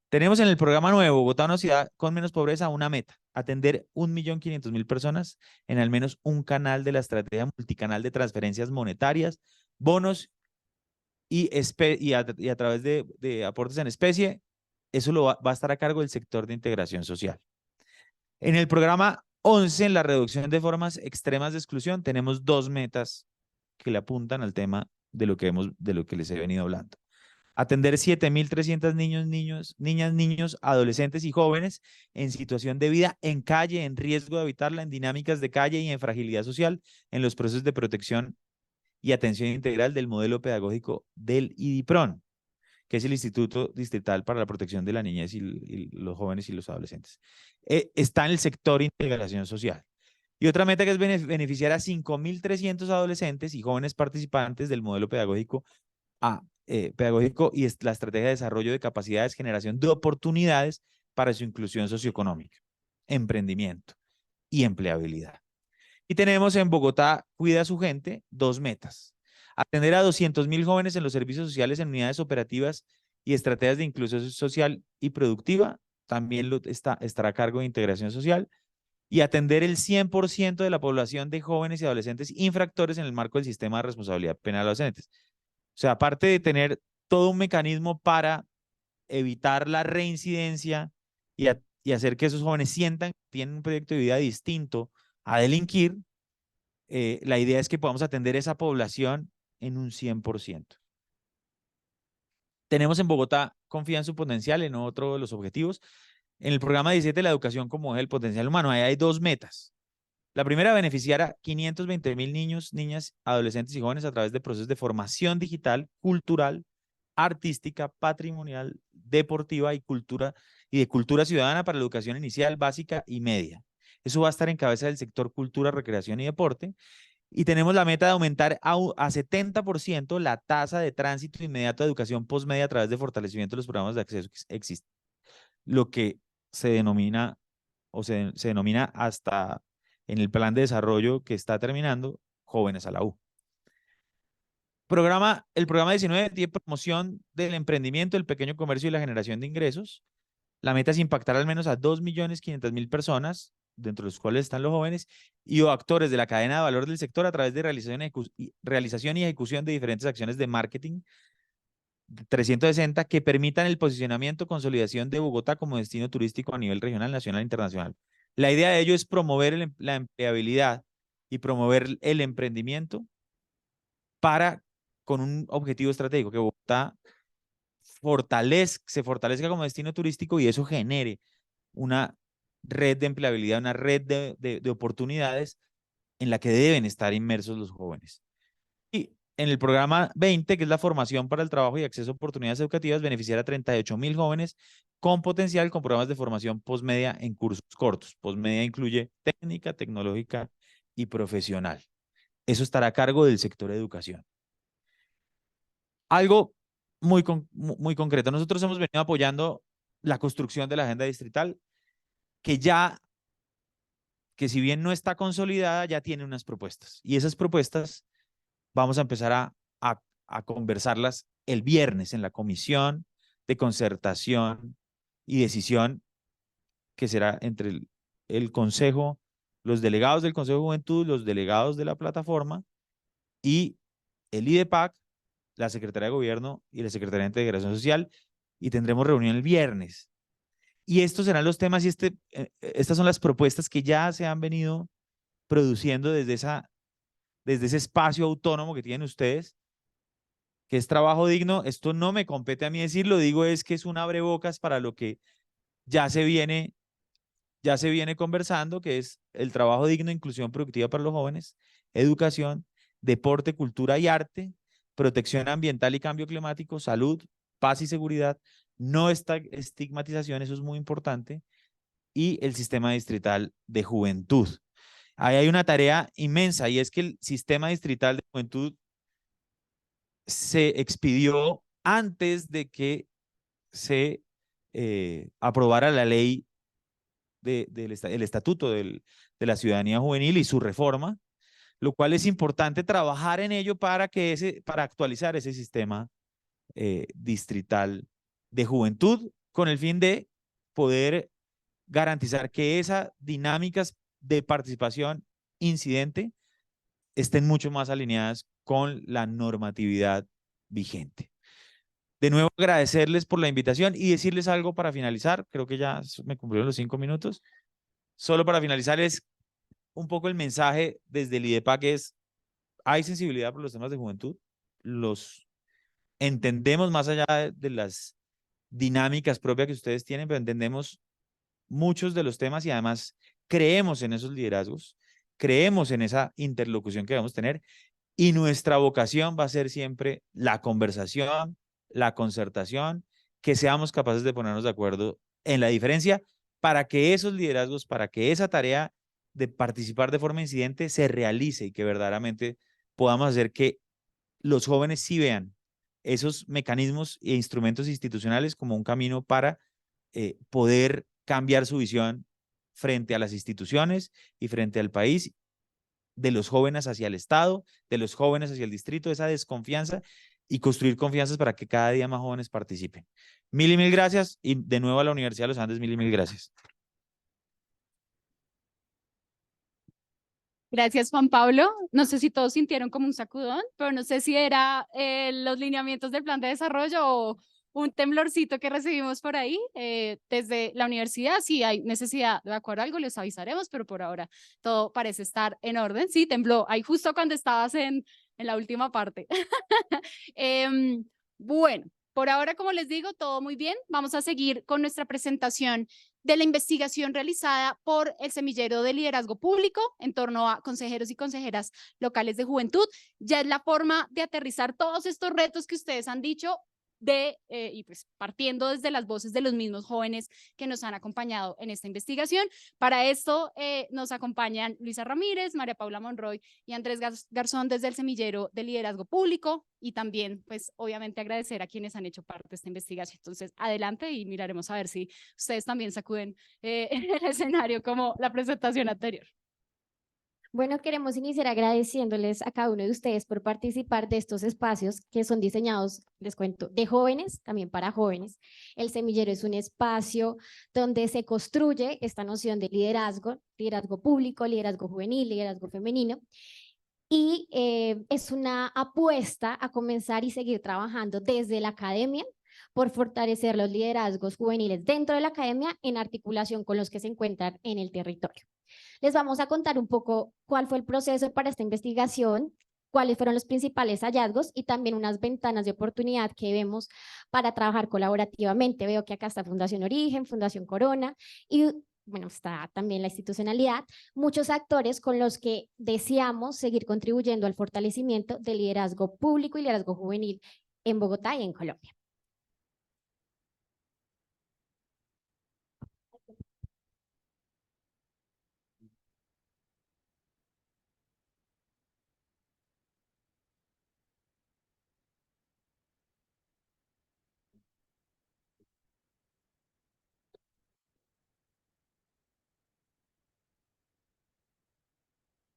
Tenemos en el programa nuevo Bogotá, una ciudad con menos pobreza, una meta: atender 1.500.000 personas en al menos un canal de la estrategia multicanal de transferencias monetarias, bonos y a través de aportes en especie. Eso va a estar a cargo del sector de integración social. En el programa 11, en la reducción de formas extremas de exclusión, tenemos 2 metas que le apuntan al tema de lo que les he venido hablando: atender 7.300 niños, adolescentes y jóvenes en situación de vida en calle, en riesgo de habitarla, en dinámicas de calle y en fragilidad social, en los procesos de protección y atención integral del modelo pedagógico del IDIPRON, que es el Instituto Distrital para la Protección de la Niñez y los Jóvenes y los Adolescentes. Está en el sector integración social. Y otra meta que es beneficiar a 5.300 adolescentes y jóvenes participantes del modelo pedagógico y la estrategia de desarrollo de capacidades, generación de oportunidades para su inclusión socioeconómica, emprendimiento y empleabilidad. Y tenemos en Bogotá Cuida a su Gente 2 metas: atender a 200.000 jóvenes en los servicios sociales en unidades operativas y estrategias de inclusión social y productiva, también estará a cargo de integración social, y atender el 100% de la población de jóvenes y adolescentes infractores en el marco del sistema de responsabilidad penal de adolescentes. O sea, aparte de tener todo un mecanismo para evitar la reincidencia y hacer que esos jóvenes sientan que tienen un proyecto de vida distinto a delinquir, la idea es que podamos atender esa población en un 100%. Tenemos en Bogotá Confía en su potencial, en otro de los objetivos. En el programa 17, la educación como eje del potencial humano, ahí hay 2 metas. La primera, beneficiar a 520.000 niños, niñas, adolescentes y jóvenes a través de procesos de formación digital, cultural, artística, patrimonial, deportiva y de cultura ciudadana para la educación inicial, básica y media. Eso va a estar en cabeza del sector cultura, recreación y deporte. Y tenemos la meta de aumentar a 70% la tasa de tránsito inmediato a educación postmedia a través de fortalecimiento de los programas de acceso que existen, lo que se denomina hasta en el plan de desarrollo que está terminando, Jóvenes a la U. El programa 19 tiene promoción del emprendimiento, el pequeño comercio y la generación de ingresos. La meta es impactar al menos a 2.500.000 personas, dentro de los cuales están los jóvenes, y o actores de la cadena de valor del sector a través de realización y ejecución de diferentes acciones de marketing 360 que permitan el posicionamiento, consolidación de Bogotá como destino turístico a nivel regional, nacional e internacional. La idea de ello es promover la empleabilidad y promover el emprendimiento con un objetivo estratégico: que Bogotá se fortalezca como destino turístico y eso genere una red de empleabilidad, una red de oportunidades en la que deben estar inmersos los jóvenes. Y en el programa 20, que es la formación para el trabajo y acceso a oportunidades educativas, beneficiar a 38.000 jóvenes con potencial con programas de formación postmedia en cursos cortos. Postmedia incluye técnica, tecnológica y profesional. Eso estará a cargo del sector educación. Algo muy concreto. Nosotros hemos venido apoyando la construcción de la agenda distrital, que si bien no está consolidada, ya tiene unas propuestas. Y esas propuestas vamos a empezar a conversarlas el viernes en la comisión de concertación y decisión, que será entre el Consejo, los delegados del Consejo de Juventud, los delegados de la plataforma y el IDEPAC, la Secretaría de Gobierno y la Secretaría de Integración Social, y tendremos reunión el viernes. Y estos serán los temas y estas son las propuestas que ya se han venido produciendo desde ese espacio autónomo que tienen ustedes, que es trabajo digno. Esto no me compete a mí decirlo, digo es que es un abrebocas para lo que ya se viene conversando, que es el trabajo digno, inclusión productiva para los jóvenes, educación, deporte, cultura y arte, protección ambiental y cambio climático, salud, paz y seguridad, no estigmatización, eso es muy importante, y el sistema distrital de juventud. Ahí hay una tarea inmensa, y es que el sistema distrital de juventud se expidió antes de que se aprobara la ley el estatuto de la ciudadanía juvenil y su reforma, lo cual es importante trabajar en ello para actualizar ese sistema distrital de juventud, con el fin de poder garantizar que esas dinámicas de participación incidente estén mucho más alineadas con la normatividad vigente. De nuevo, agradecerles por la invitación y decirles algo para finalizar. Creo que ya me cumplieron los 5 minutos. Solo para finalizar es un poco el mensaje desde el IDEPAC, que es: hay sensibilidad por los temas de juventud, los entendemos más allá de las dinámicas propias que ustedes tienen, pero entendemos muchos de los temas y además creemos en esos liderazgos, creemos en esa interlocución que debemos tener, y nuestra vocación va a ser siempre la conversación, la concertación, que seamos capaces de ponernos de acuerdo en la diferencia para que esos liderazgos, para que esa tarea de participar de forma incidente se realice y que verdaderamente podamos hacer que los jóvenes sí vean esos mecanismos e instrumentos institucionales como un camino para poder cambiar su visión frente a las instituciones y frente al país, de los jóvenes hacia el Estado, de los jóvenes hacia el distrito, esa desconfianza, y construir confianzas para que cada día más jóvenes participen. Mil y mil gracias, y de nuevo a la Universidad de los Andes, mil y mil gracias. Gracias, Juan Pablo. No sé si todos sintieron como un sacudón, pero no sé si era los lineamientos del plan de desarrollo o un temblorcito que recibimos por ahí desde la universidad. Si hay necesidad de evacuar algo, les avisaremos, pero por ahora todo parece estar en orden. Sí, tembló ahí justo cuando estabas en la última parte. Bueno, por ahora, como les digo, todo muy bien. Vamos a seguir con nuestra presentación de la investigación realizada por el Semillero de Liderazgo Público en torno a consejeros y consejeras locales de juventud. Ya es la forma de aterrizar todos estos retos que ustedes han dicho y pues partiendo desde las voces de los mismos jóvenes que nos han acompañado en esta investigación. Para esto nos acompañan Luisa Ramírez, María Paula Monroy y Andrés Garzón desde el Semillero de Liderazgo Público, y también pues obviamente agradecer a quienes han hecho parte de esta investigación. Entonces adelante y miraremos a ver si ustedes también sacuden en el escenario como la presentación anterior. Bueno, queremos iniciar agradeciéndoles a cada uno de ustedes por participar de estos espacios que son diseñados, les cuento, de jóvenes, también para jóvenes. El Semillero es un espacio donde se construye esta noción de liderazgo, liderazgo público, liderazgo juvenil, liderazgo femenino. Y es una apuesta a comenzar y seguir trabajando desde la academia por fortalecer los liderazgos juveniles dentro de la academia en articulación con los que se encuentran en el territorio. Les vamos a contar un poco cuál fue el proceso para esta investigación, cuáles fueron los principales hallazgos y también unas ventanas de oportunidad que vemos para trabajar colaborativamente. Veo que acá está Fundación Origen, Fundación Corona, y bueno, está también la institucionalidad, muchos actores con los que deseamos seguir contribuyendo al fortalecimiento del liderazgo público y liderazgo juvenil en Bogotá y en Colombia.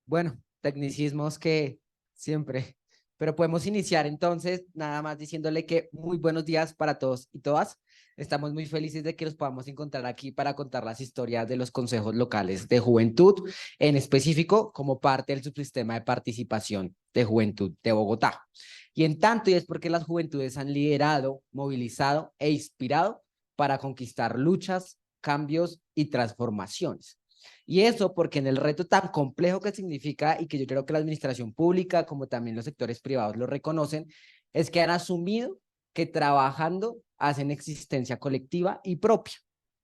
Bueno, tecnicismos que siempre, pero podemos iniciar entonces nada más diciéndole que muy buenos días para todos y todas. Estamos muy felices de que nos podamos encontrar aquí para contar las historias de los consejos locales de juventud, en específico como parte del subsistema de participación de juventud de Bogotá. Y en tanto, y es porque las juventudes han liderado, movilizado e inspirado para conquistar luchas, cambios y transformaciones. Y eso porque en el reto tan complejo que significa, y que yo creo que la administración pública, como también los sectores privados lo reconocen, es que han asumido que trabajando hacen existencia colectiva y propia.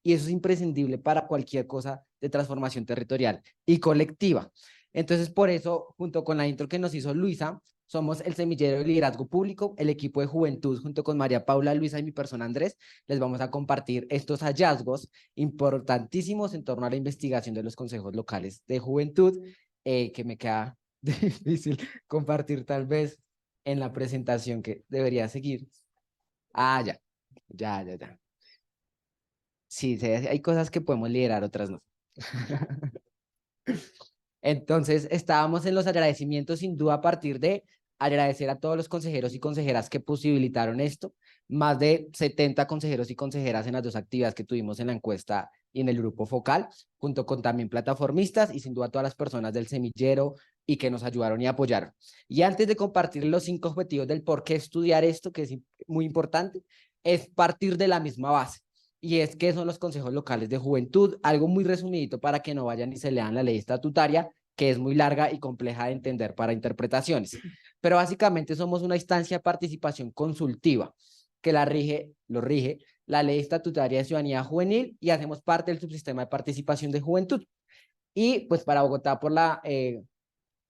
Y eso es imprescindible para cualquier cosa de transformación territorial y colectiva. Entonces, por eso, junto con la intro que nos hizo Luisa, somos el Semillero de Liderazgo Público, el equipo de juventud, junto con María Paula, Luisa y mi persona Andrés, les vamos a compartir estos hallazgos importantísimos en torno a la investigación de los consejos locales de juventud, que me queda difícil compartir tal vez en la presentación que debería seguir. Ya. Sí, hay cosas que podemos liderar, otras no. Entonces, estábamos en los agradecimientos, sin duda, a partir de agradecer a todos los consejeros y consejeras que posibilitaron esto, más de 70 consejeros y consejeras en las dos actividades que tuvimos en la encuesta y en el grupo focal, junto con también plataformistas y sin duda todas las personas del semillero y que nos ayudaron y apoyaron. Y antes de compartir los 5 objetivos del por qué estudiar esto, que es muy importante, es partir de la misma base. Y es que son los consejos locales de juventud, algo muy resumidito para que no vayan y se lean la ley estatutaria, que es muy larga y compleja de entender para interpretaciones. Pero básicamente somos una instancia de participación consultiva que lo rige la Ley Estatutaria de Ciudadanía Juvenil y hacemos parte del subsistema de participación de juventud. Y pues para Bogotá, por la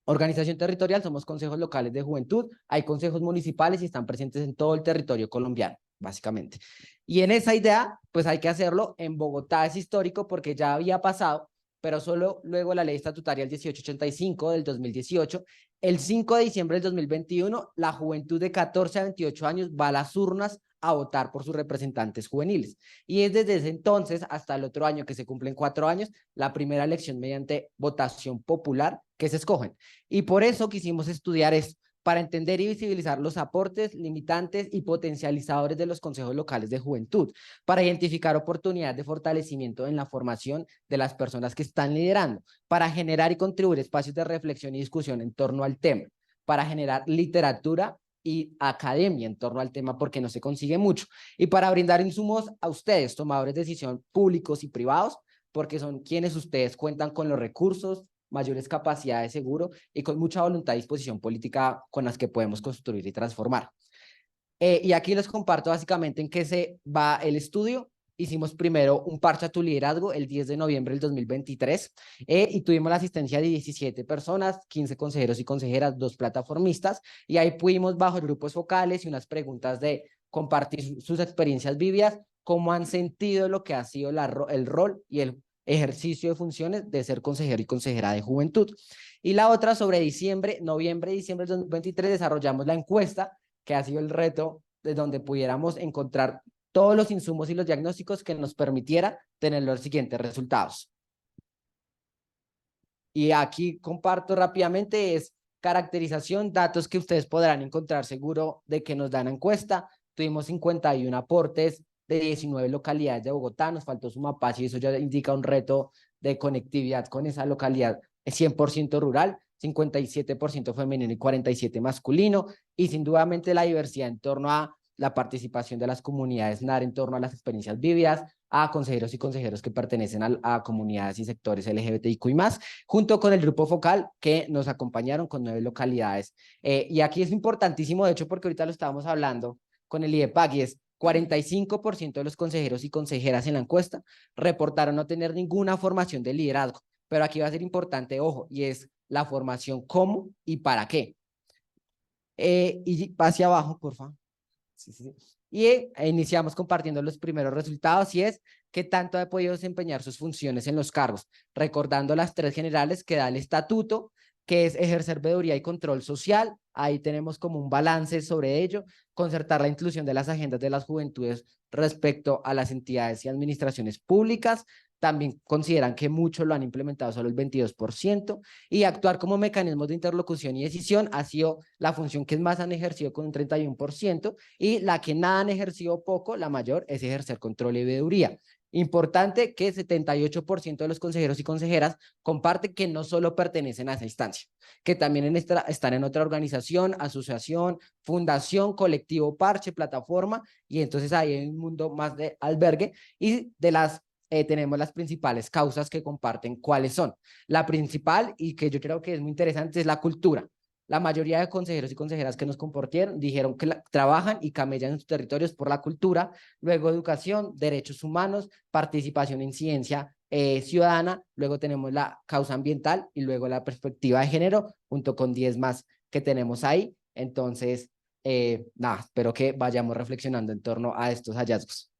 organización territorial, somos consejos locales de juventud, hay consejos municipales y están presentes en todo el territorio colombiano, básicamente. Y en esa idea, pues hay que hacerlo. En Bogotá es histórico porque ya había pasado, pero solo luego la ley estatutaria el 1885 del 2018, el 5 de diciembre del 2021, la juventud de 14 a 28 años va a las urnas a votar por sus representantes juveniles. Y es desde ese entonces hasta el otro año, que se cumplen 4 años, la primera elección mediante votación popular que se escogen. Y por eso quisimos estudiar esto, para entender y visibilizar los aportes, limitantes y potencializadores de los consejos locales de juventud, para identificar oportunidades de fortalecimiento en la formación de las personas que están liderando, para generar y contribuir espacios de reflexión y discusión en torno al tema, para generar literatura y academia en torno al tema, porque no se consigue mucho, y para brindar insumos a ustedes, tomadores de decisión públicos y privados, porque son quienes ustedes cuentan con los recursos, mayores capacidades seguro y con mucha voluntad y disposición política con las que podemos construir y transformar. Y aquí les comparto básicamente en qué se va el estudio. Hicimos primero un parche a tu liderazgo el 10 de noviembre del 2023 y tuvimos la asistencia de 17 personas, 15 consejeros y consejeras, 2 plataformistas, y ahí pudimos bajo grupos focales y unas preguntas de compartir sus experiencias vividas, cómo han sentido lo que ha sido el rol y el ejercicio de funciones de ser consejero y consejera de juventud. Y la otra sobre noviembre y diciembre del 2023 desarrollamos la encuesta, que ha sido el reto de donde pudiéramos encontrar todos los insumos y los diagnósticos que nos permitiera tener los siguientes resultados. Y aquí comparto rápidamente, es caracterización, datos que ustedes podrán encontrar seguro de que nos dan la encuesta. Tuvimos 51 aportes de 19 localidades de Bogotá, nos faltó Sumapaz y eso ya indica un reto de conectividad con esa localidad 100% rural, 57% femenino y 47% masculino, y sin dudamente la diversidad en torno a la participación de las comunidades NAR en torno a las experiencias vividas, a consejeros y consejeros que pertenecen a comunidades y sectores LGBTIQ y más, junto con el grupo focal que nos acompañaron con 9 localidades. Y aquí es importantísimo, de hecho, porque ahorita lo estábamos hablando con el IEPAC, y es 45% de los consejeros y consejeras en la encuesta reportaron no tener ninguna formación de liderazgo. Pero aquí va a ser importante, ojo, y es la formación cómo y para qué. Y hacia abajo, por favor. Sí, sí, sí. Y iniciamos compartiendo los primeros resultados y es qué tanto ha podido desempeñar sus funciones en los cargos, recordando las 3 generales que da el estatuto, que es ejercer veeduría y control social. Ahí tenemos como un balance sobre ello, concertar la inclusión de las agendas de las juventudes respecto a las entidades y administraciones públicas. También consideran que muchos lo han implementado solo el 22%, y actuar como mecanismos de interlocución y decisión ha sido la función que más han ejercido con un 31%, y la que nada han ejercido poco, la mayor, es ejercer control y veeduría. Importante que 78% de los consejeros y consejeras comparten que no solo pertenecen a esa instancia, que también están en otra organización, asociación, fundación, colectivo, parche, plataforma, y entonces ahí hay un mundo más de albergue. Y de las tenemos las principales causas que comparten. ¿Cuáles son? La principal, y que yo creo que es muy interesante, es la cultura. La mayoría de consejeros y consejeras que nos compartieron dijeron que trabajan y camellan en sus territorios por la cultura, luego educación, derechos humanos, participación en ciencia ciudadana, luego tenemos la causa ambiental y luego la perspectiva de género, junto con 10 más que tenemos ahí. Entonces, nada, espero que vayamos reflexionando en torno a estos hallazgos.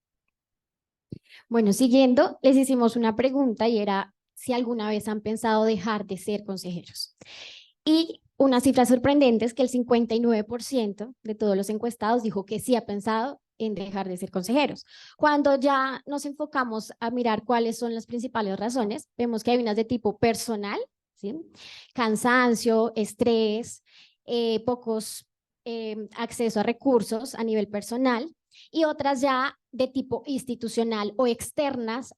Bueno, siguiendo, les hicimos una pregunta y era si alguna vez han pensado dejar de ser consejeros. Y una cifra sorprendente es que el 59% de todos los encuestados dijo que sí ha pensado en dejar de ser consejeros. Cuando ya nos enfocamos a mirar cuáles son las principales razones, vemos que hay unas de tipo personal, ¿sí? Cansancio, estrés, pocos acceso a recursos a nivel personal, y otras ya de tipo institucional o externas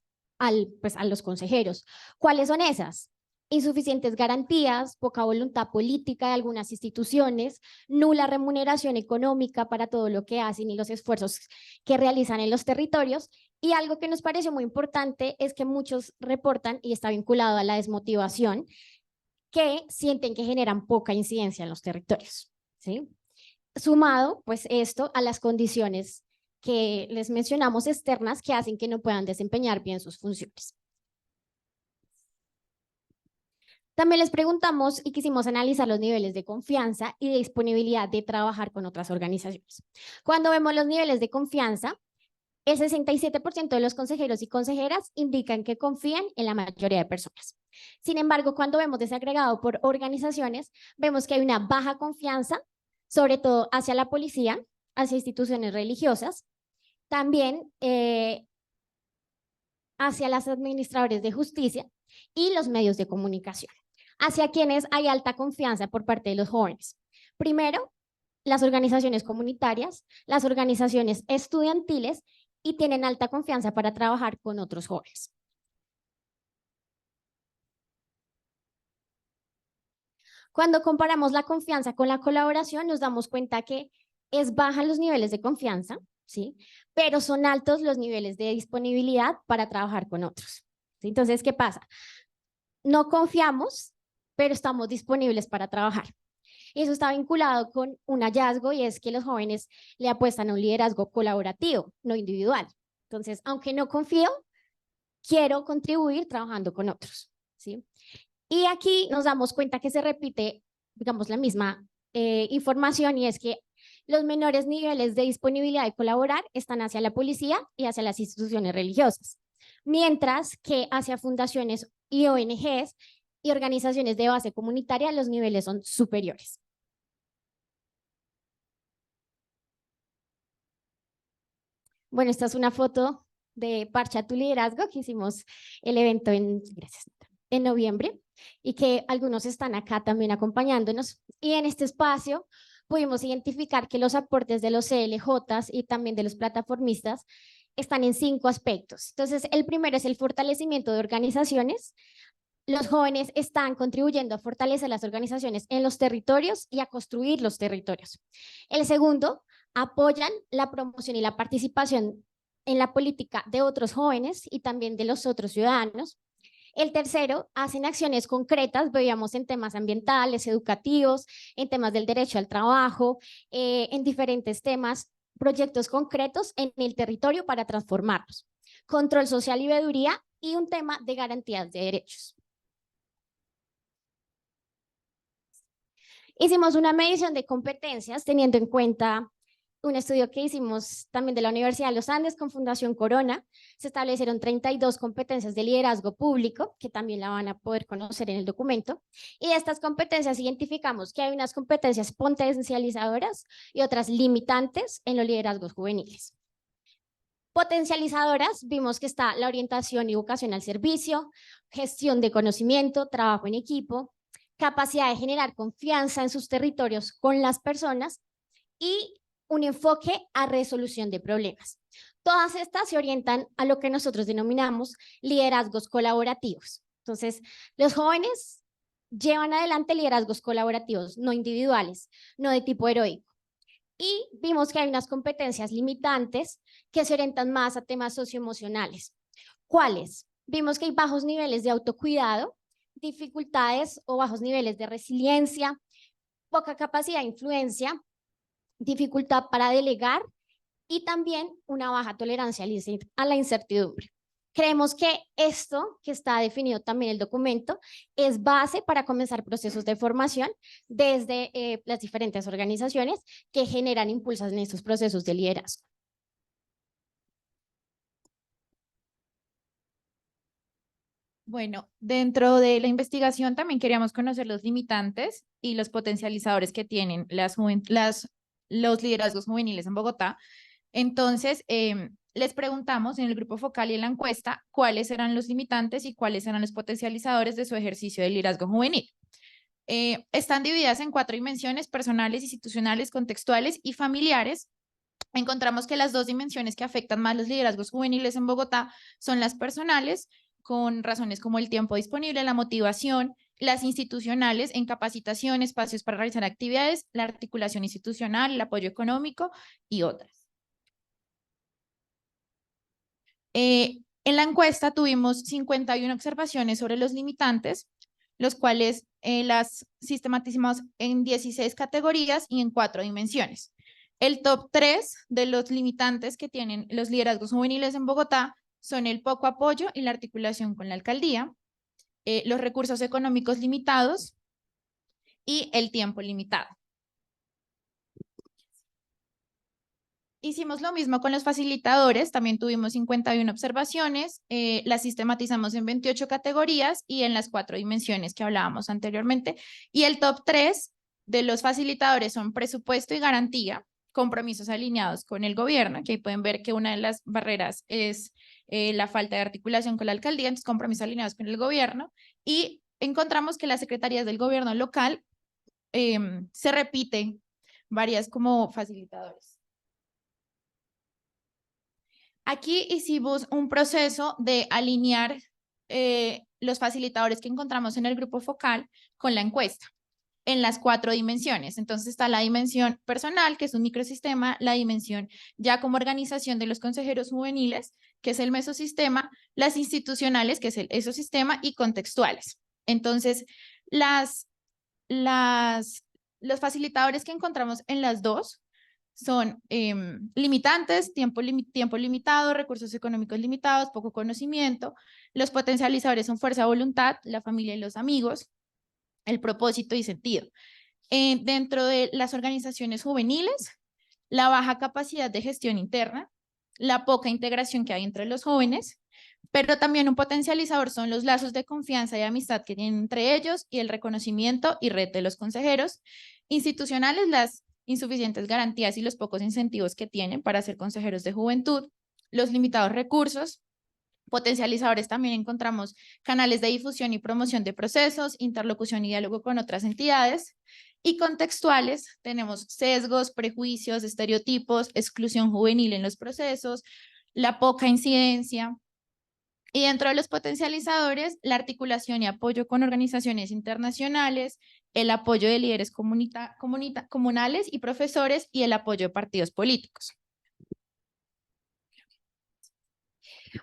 pues, a los consejeros. ¿Cuáles son esas? Insuficientes garantías, poca voluntad política de algunas instituciones, nula remuneración económica para todo lo que hacen y los esfuerzos que realizan en los territorios. Y algo que nos pareció muy importante es que muchos reportan, y está vinculado a la desmotivación, que sienten que generan poca incidencia en los territorios, ¿sí? Sumado, pues esto a las condiciones que les mencionamos externas que hacen que no puedan desempeñar bien sus funciones. También les preguntamos y quisimos analizar los niveles de confianza y de disponibilidad de trabajar con otras organizaciones. Cuando vemos los niveles de confianza, el 67% de los consejeros y consejeras indican que confían en la mayoría de personas. Sin embargo, cuando vemos desagregado por organizaciones, vemos que hay una baja confianza, sobre todo hacia la policía, hacia instituciones religiosas, también hacia los administradores de justicia y los medios de comunicación, hacia quienes hay alta confianza por parte de los jóvenes. Primero, las organizaciones comunitarias, las organizaciones estudiantiles, y tienen alta confianza para trabajar con otros jóvenes. Cuando comparamos la confianza con la colaboración, nos damos cuenta que es baja los niveles de confianza, ¿sí? Pero son altos los niveles de disponibilidad para trabajar con otros, ¿sí? Entonces, ¿qué pasa? No confiamos, pero estamos disponibles para trabajar. Y eso está vinculado con un hallazgo, y es que los jóvenes le apuestan a un liderazgo colaborativo, no individual. Entonces, aunque no confío, quiero contribuir trabajando con otros, ¿sí? Y aquí nos damos cuenta que se repite, digamos, la misma información, y es que los menores niveles de disponibilidad de colaborar están hacia la policía y hacia las instituciones religiosas, mientras que hacia fundaciones y ONGs y organizaciones de base comunitaria los niveles son superiores. Bueno, esta es una foto de Parcha tu Liderazgo, que hicimos el evento en noviembre, y que algunos están acá también acompañándonos. Y en este espacio pudimos identificar que los aportes de los CLJs y también de los plataformistas están en 5 aspectos. Entonces, el primero es el fortalecimiento de organizaciones. Los jóvenes están contribuyendo a fortalecer las organizaciones en los territorios y a construir los territorios. El segundo, apoyan la promoción y la participación en la política de otros jóvenes y también de los otros ciudadanos. El tercero, hacen acciones concretas, veíamos en temas ambientales, educativos, en temas del derecho al trabajo, en diferentes temas proyectos concretos en el territorio para transformarlos, control social y veeduría y un tema de garantías de derechos. Hicimos una medición de competencias teniendo en cuenta un estudio que hicimos también de la Universidad de los Andes con Fundación Corona. Se establecieron 32 competencias de liderazgo público, que también la van a poder conocer en el documento. Y de estas competencias identificamos que hay unas competencias potencializadoras y otras limitantes en los liderazgos juveniles. Potencializadoras, vimos que está la orientación y vocación al servicio, gestión de conocimiento, trabajo en equipo, capacidad de generar confianza en sus territorios con las personas y un enfoque a resolución de problemas. Todas estas se orientan a lo que nosotros denominamos liderazgos colaborativos. Entonces, los jóvenes llevan adelante liderazgos colaborativos, no individuales, no de tipo heroico. Y vimos que hay unas competencias limitantes que se orientan más a temas socioemocionales. ¿Cuáles? Vimos que hay bajos niveles de autocuidado, dificultades o bajos niveles de resiliencia, poca capacidad de influencia, dificultad para delegar y también una baja tolerancia a la incertidumbre. Creemos que esto, que está definido también en el documento, es base para comenzar procesos de formación desde las diferentes organizaciones que generan impulsos en estos procesos de liderazgo. Bueno, dentro de la investigación también queríamos conocer los limitantes y los potencializadores que tienen los liderazgos juveniles en Bogotá. Entonces, les preguntamos en el grupo focal y en la encuesta cuáles eran los limitantes y cuáles eran los potencializadores de su ejercicio de liderazgo juvenil. Están divididas en 4 dimensiones: personales, institucionales, contextuales y familiares. Encontramos que las 2 dimensiones que afectan más los liderazgos juveniles en Bogotá son las personales, con razones como el tiempo disponible, la motivación; las institucionales, en capacitación, espacios para realizar actividades, la articulación institucional, el apoyo económico y otras. En la encuesta tuvimos 51 observaciones sobre los limitantes, los cuales las sistematizamos en 16 categorías y en 4 dimensiones. El top 3 de los limitantes que tienen los liderazgos juveniles en Bogotá son el poco apoyo y la articulación con la alcaldía, los recursos económicos limitados y el tiempo limitado. Hicimos lo mismo con los facilitadores, también tuvimos 51 observaciones, las sistematizamos en 28 categorías y en las 4 dimensiones que hablábamos anteriormente. Y el top 3 de los facilitadores son presupuesto y garantía, compromisos alineados con el gobierno, que ahí pueden ver que una de las barreras es la falta de articulación con la alcaldía, entonces compromisos alineados con el gobierno, y encontramos que las secretarías del gobierno local se repiten varias como facilitadores. Aquí hicimos un proceso de alinear los facilitadores que encontramos en el grupo focal con la encuesta en las 4 dimensiones. Entonces está la dimensión personal, que es un microsistema, la dimensión ya como organización de los consejeros juveniles, que es el mesosistema, las institucionales, que es el esosistema, y contextuales. Entonces, los facilitadores que encontramos en las 2 son limitantes, tiempo limitado, recursos económicos limitados, poco conocimiento. Los potencializadores son fuerza de voluntad, la familia y los amigos, el propósito y sentido. Dentro de las organizaciones juveniles, la baja capacidad de gestión interna, la poca integración que hay entre los jóvenes, pero también un potencializador son los lazos de confianza y amistad que tienen entre ellos y el reconocimiento y red de los consejeros. Institucionales, las insuficientes garantías y los pocos incentivos que tienen para ser consejeros de juventud, los limitados recursos. Potencializadores también encontramos canales de difusión y promoción de procesos, interlocución y diálogo con otras entidades. Y contextuales, tenemos sesgos, prejuicios, estereotipos, exclusión juvenil en los procesos, la poca incidencia. Y dentro de los potencializadores, la articulación y apoyo con organizaciones internacionales, el apoyo de líderes comunales y profesores y el apoyo de partidos políticos.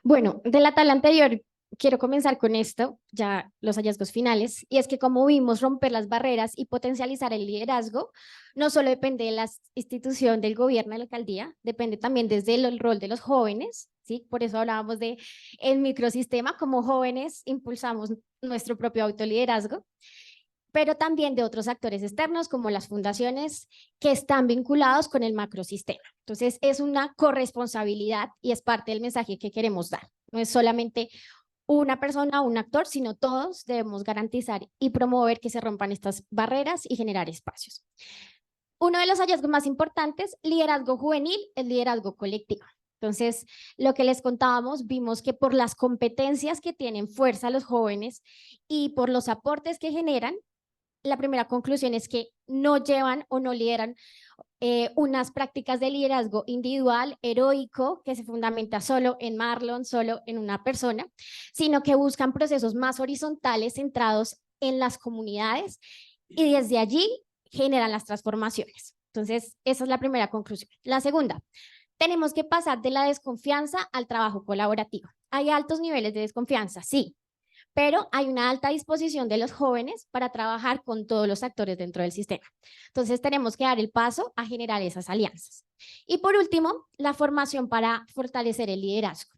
Bueno, de la tabla anterior quiero comenzar con esto, ya los hallazgos finales, y es que como vimos, romper las barreras y potencializar el liderazgo no solo depende de la institución del gobierno de la alcaldía, depende también desde el rol de los jóvenes, ¿sí? Por eso hablábamos de el microsistema, como jóvenes impulsamos nuestro propio autoliderazgo, pero también de otros actores externos como las fundaciones que están vinculados con el macrosistema. Entonces, es una corresponsabilidad y es parte del mensaje que queremos dar. No es solamente una persona o un actor, sino todos debemos garantizar y promover que se rompan estas barreras y generar espacios. Uno de los hallazgos más importantes, liderazgo juvenil, es liderazgo colectivo. Entonces, lo que les contábamos, vimos que por las competencias que tienen fuerza los jóvenes y por los aportes que generan, la primera conclusión es que no llevan o no lideran unas prácticas de liderazgo individual, heroico, que se fundamenta solo en Marlon, solo en una persona, sino que buscan procesos más horizontales centrados en las comunidades y desde allí generan las transformaciones. Entonces, esa es la primera conclusión. La segunda, tenemos que pasar de la desconfianza al trabajo colaborativo. ¿Hay altos niveles de desconfianza? Sí, pero hay una alta disposición de los jóvenes para trabajar con todos los actores dentro del sistema. Entonces tenemos que dar el paso a generar esas alianzas. Y por último, la formación para fortalecer el liderazgo.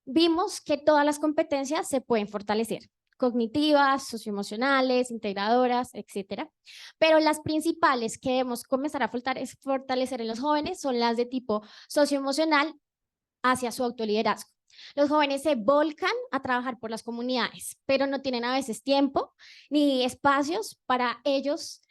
Vimos que todas las competencias se pueden fortalecer, cognitivas, socioemocionales, integradoras, etcétera. Pero las principales que debemos comenzar a fortalecer en los jóvenes son las de tipo socioemocional hacia su autoliderazgo. Los jóvenes se volcan a trabajar por las comunidades, pero no tienen a veces tiempo ni espacios para ellos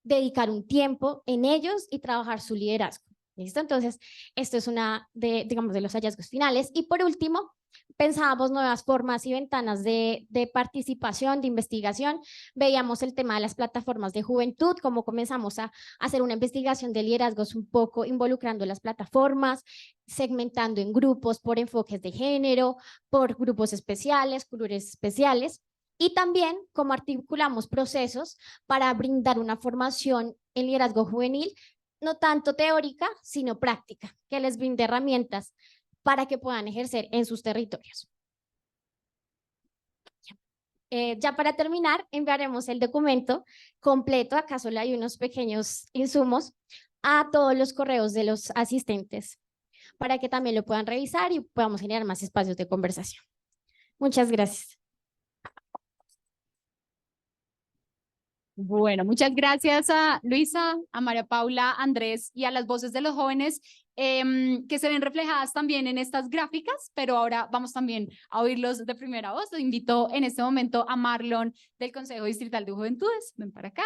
dedicar un tiempo en ellos y trabajar su liderazgo. ¿Listo? Entonces, esto es una digamos, de los hallazgos finales. Y por último, pensábamos nuevas formas y ventanas de participación, de investigación. Veíamos el tema de las plataformas de juventud, cómo comenzamos a hacer una investigación de liderazgos un poco involucrando las plataformas, segmentando en grupos por enfoques de género, por grupos especiales, colores especiales. Y también cómo articulamos procesos para brindar una formación en liderazgo juvenil, no tanto teórica, sino práctica, que les brinde herramientas para que puedan ejercer en sus territorios. Ya para terminar, enviaremos el documento completo, acá solo hay unos pequeños insumos, a todos los correos de los asistentes, para que también lo puedan revisar y podamos generar más espacios de conversación. Muchas gracias. Bueno, muchas gracias a Luisa, a María Paula, a Andrés y a las voces de los jóvenes que se ven reflejadas también en estas gráficas, pero ahora vamos también a oírlos de primera voz. Lo invito en este momento a Marlon del Consejo Distrital de Juventudes, ven para acá,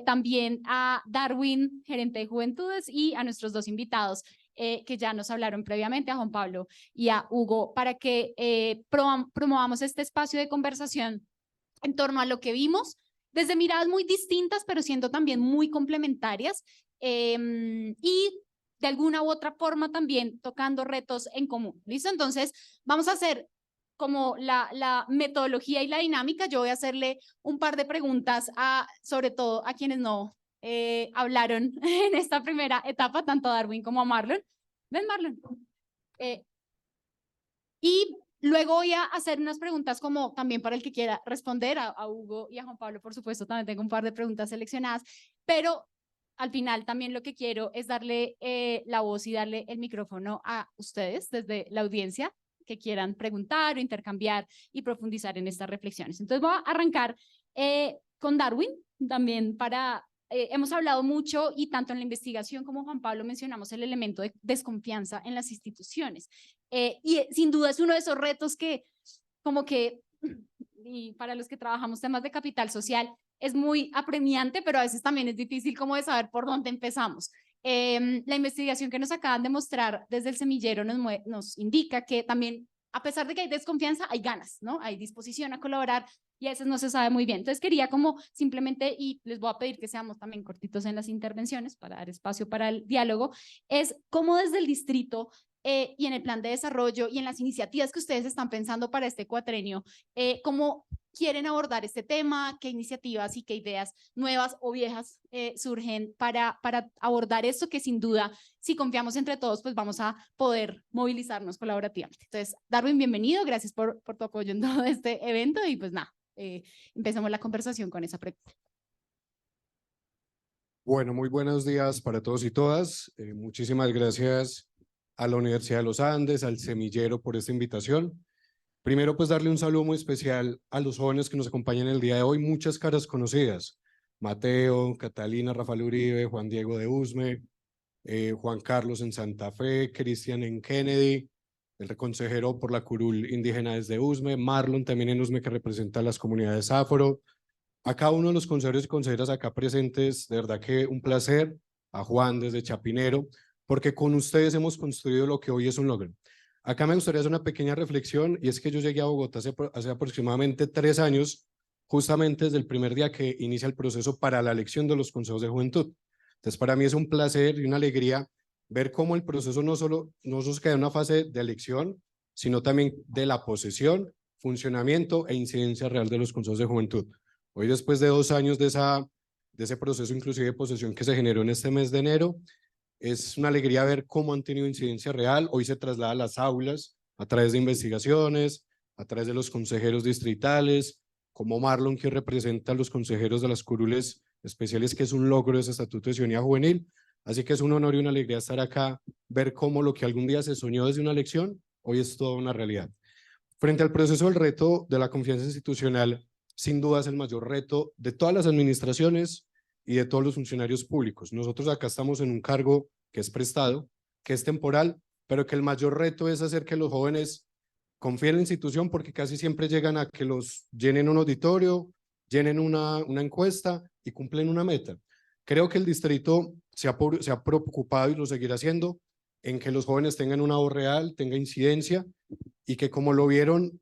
también a Darwin, gerente de Juventudes, y a nuestros dos invitados que ya nos hablaron previamente, a Juan Pablo y a Hugo, para que promovamos este espacio de conversación en torno a lo que vimos, desde miradas muy distintas, pero siendo también muy complementarias y de alguna u otra forma también tocando retos en común. ¿Listo? Entonces, vamos a hacer como la metodología y la dinámica. Yo voy a hacerle un par de preguntas, sobre todo a quienes no hablaron en esta primera etapa, tanto a Darwin como a Marlon. Ven, Marlon. Y luego voy a hacer unas preguntas como también para el que quiera responder, a Hugo y a Juan Pablo, por supuesto, también tengo un par de preguntas seleccionadas, pero al final también lo que quiero es darle la voz y darle el micrófono a ustedes desde la audiencia que quieran preguntar o intercambiar y profundizar en estas reflexiones. Entonces voy a arrancar con Darwin, también para... hemos hablado mucho y tanto en la investigación como Juan Pablo mencionamos el elemento de desconfianza en las instituciones. Y sin duda es uno de esos retos que como que, y para los que trabajamos temas de capital social, es muy apremiante, pero a veces también es difícil como de saber por dónde empezamos. La investigación que nos acaban de mostrar desde el semillero nos indica que también, a pesar de que hay desconfianza, hay ganas, ¿no? Hay disposición a colaborar y a veces no se sabe muy bien. Entonces quería como simplemente, y les voy a pedir que seamos también cortitos en las intervenciones para dar espacio para el diálogo, es cómo desde el distrito y en el plan de desarrollo y en las iniciativas que ustedes están pensando para este cuatrenio, cómo quieren abordar este tema, qué iniciativas y qué ideas nuevas o viejas surgen para abordar esto, que sin duda, si confiamos entre todos, pues vamos a poder movilizarnos colaborativamente. Entonces, Darwin, bienvenido, gracias por tu apoyo en todo este evento y pues nada, empecemos la conversación con esa pregunta. Bueno, muy buenos días para todos y todas. Muchísimas gracias a la Universidad de los Andes, al Semillero por esta invitación. Primero, pues darle un saludo muy especial a los jóvenes que nos acompañan el día de hoy, muchas caras conocidas. Mateo, Catalina, Rafael Uribe, Juan Diego de Usme, Juan Carlos en Santa Fe, Cristian en Kennedy, el consejero por la curul indígena desde Usme, Marlon también en Usme que representa a las comunidades afro. A cada uno de los consejeros y consejeras acá presentes, de verdad que un placer, a Juan desde Chapinero, porque con ustedes hemos construido lo que hoy es un logro. Acá me gustaría hacer una pequeña reflexión, y es que yo llegué a Bogotá hace aproximadamente 3 años, justamente desde el primer día que inicia el proceso para la elección de los consejos de juventud. Entonces, para mí es un placer y una alegría ver cómo el proceso no solo queda en una fase de elección, sino también de la posesión, funcionamiento e incidencia real de los consejos de juventud. Hoy, después de 2 años de ese proceso inclusive de posesión que se generó en este mes de enero, es una alegría ver cómo han tenido incidencia real. Hoy se traslada a las aulas a través de investigaciones, a través de los consejeros distritales, como Marlon, que representa a los consejeros de las curules especiales, que es un logro de ese Estatuto de Ciudadanía Juvenil. Así que es un honor y una alegría estar acá, ver cómo lo que algún día se soñó desde una elección, hoy es toda una realidad. Frente al proceso del reto de la confianza institucional, sin duda es el mayor reto de todas las administraciones y de todos los funcionarios públicos. Nosotros acá estamos en un cargo que es prestado, que es temporal, pero que el mayor reto es hacer que los jóvenes confíen en la institución, porque casi siempre llegan a que los llenen un auditorio, llenen una encuesta y cumplen una meta. Creo que el distrito se ha preocupado y lo seguirá haciendo en que los jóvenes tengan una voz real, tenga incidencia y que, como lo vieron,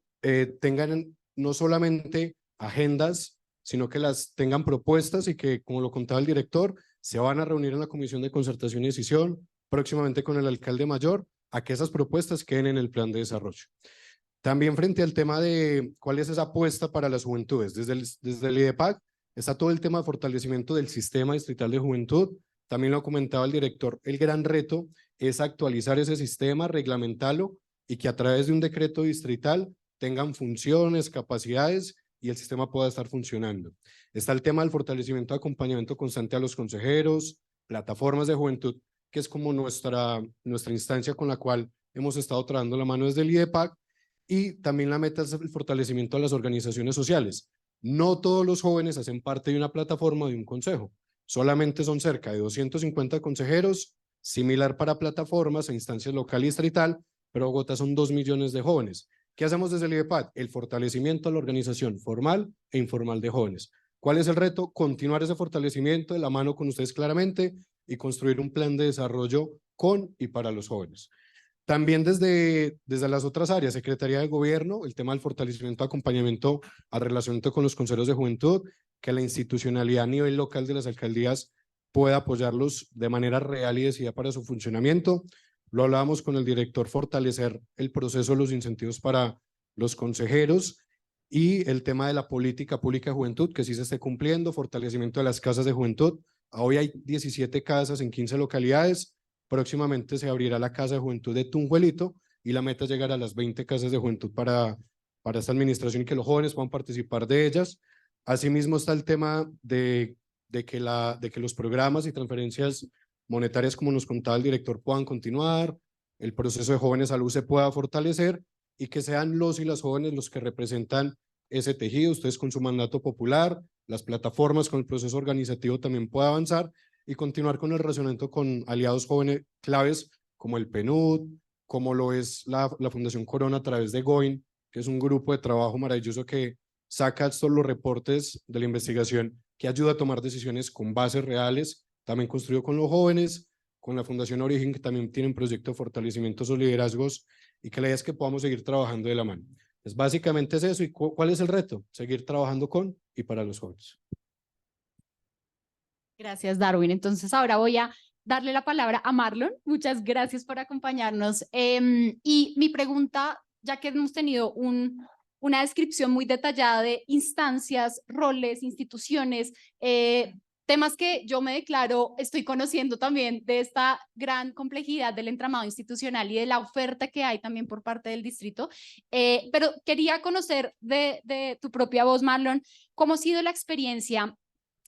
tengan no solamente agendas, sino que las tengan propuestas y que, como lo contaba el director, se van a reunir en la Comisión de Concertación y Decisión, próximamente con el alcalde mayor, a que esas propuestas queden en el plan de desarrollo. También frente al tema de cuál es esa apuesta para las juventudes, desde el IDEPAC está todo el tema de fortalecimiento del sistema distrital de juventud. También lo comentaba el director, el gran reto es actualizar ese sistema, reglamentarlo y que a través de un decreto distrital tengan funciones, capacidades y el sistema pueda estar funcionando. Está el tema del fortalecimiento de acompañamiento constante a los consejeros, plataformas de juventud, que es como nuestra instancia con la cual hemos estado trabajando la mano desde el IDEPAC, y también la meta es el fortalecimiento de las organizaciones sociales. No todos los jóvenes hacen parte de una plataforma o de un consejo, solamente son cerca de 250 consejeros, similar para plataformas e instancias local y distrital, pero Bogotá son 2 millones de jóvenes. ¿Qué hacemos desde el IDEPAC? El fortalecimiento de la organización formal e informal de jóvenes. ¿Cuál es el reto? Continuar ese fortalecimiento de la mano con ustedes claramente y construir un plan de desarrollo con y para los jóvenes. También desde las otras áreas, Secretaría de Gobierno, el tema del fortalecimiento de acompañamiento al relacionamiento con los consejeros de juventud, que la institucionalidad a nivel local de las alcaldías pueda apoyarlos de manera real y decidida para su funcionamiento. Lo hablábamos con el director, fortalecer el proceso de los incentivos para los consejeros y el tema de la política pública de juventud, que sí se esté cumpliendo, fortalecimiento de las casas de juventud. Hoy hay 17 casas en 15 localidades. Próximamente se abrirá la Casa de Juventud de Tunjuelito y la meta es llegar a las 20 casas de juventud para esta administración y que los jóvenes puedan participar de ellas. Asimismo está el tema de que los programas y transferencias monetarias, como nos contaba el director, puedan continuar, el proceso de Jóvenes Salud se pueda fortalecer y que sean los y las jóvenes los que representan ese tejido, ustedes con su mandato popular, las plataformas con el proceso organizativo también pueda avanzar y continuar con el relacionamiento con aliados jóvenes claves como el PNUD, como lo es la Fundación Corona a través de GOIN, que es un grupo de trabajo maravilloso que saca todos los reportes de la investigación que ayuda a tomar decisiones con bases reales, también construido con los jóvenes, con la Fundación Origen, que también tiene un proyecto de fortalecimiento de sus liderazgos y que la idea es que podamos seguir trabajando de la mano. Pues básicamente es eso. ¿Y cuál es el reto? Seguir trabajando con y para los jóvenes. Gracias, Darwin. Entonces ahora voy a darle la palabra a Marlon. Muchas gracias por acompañarnos. Y mi pregunta, ya que hemos tenido un una descripción muy detallada de instancias, roles, instituciones, temas que yo me declaro, estoy conociendo también de esta gran complejidad del entramado institucional y de la oferta que hay también por parte del distrito. Pero quería conocer de tu propia voz, Marlon, cómo ha sido la experiencia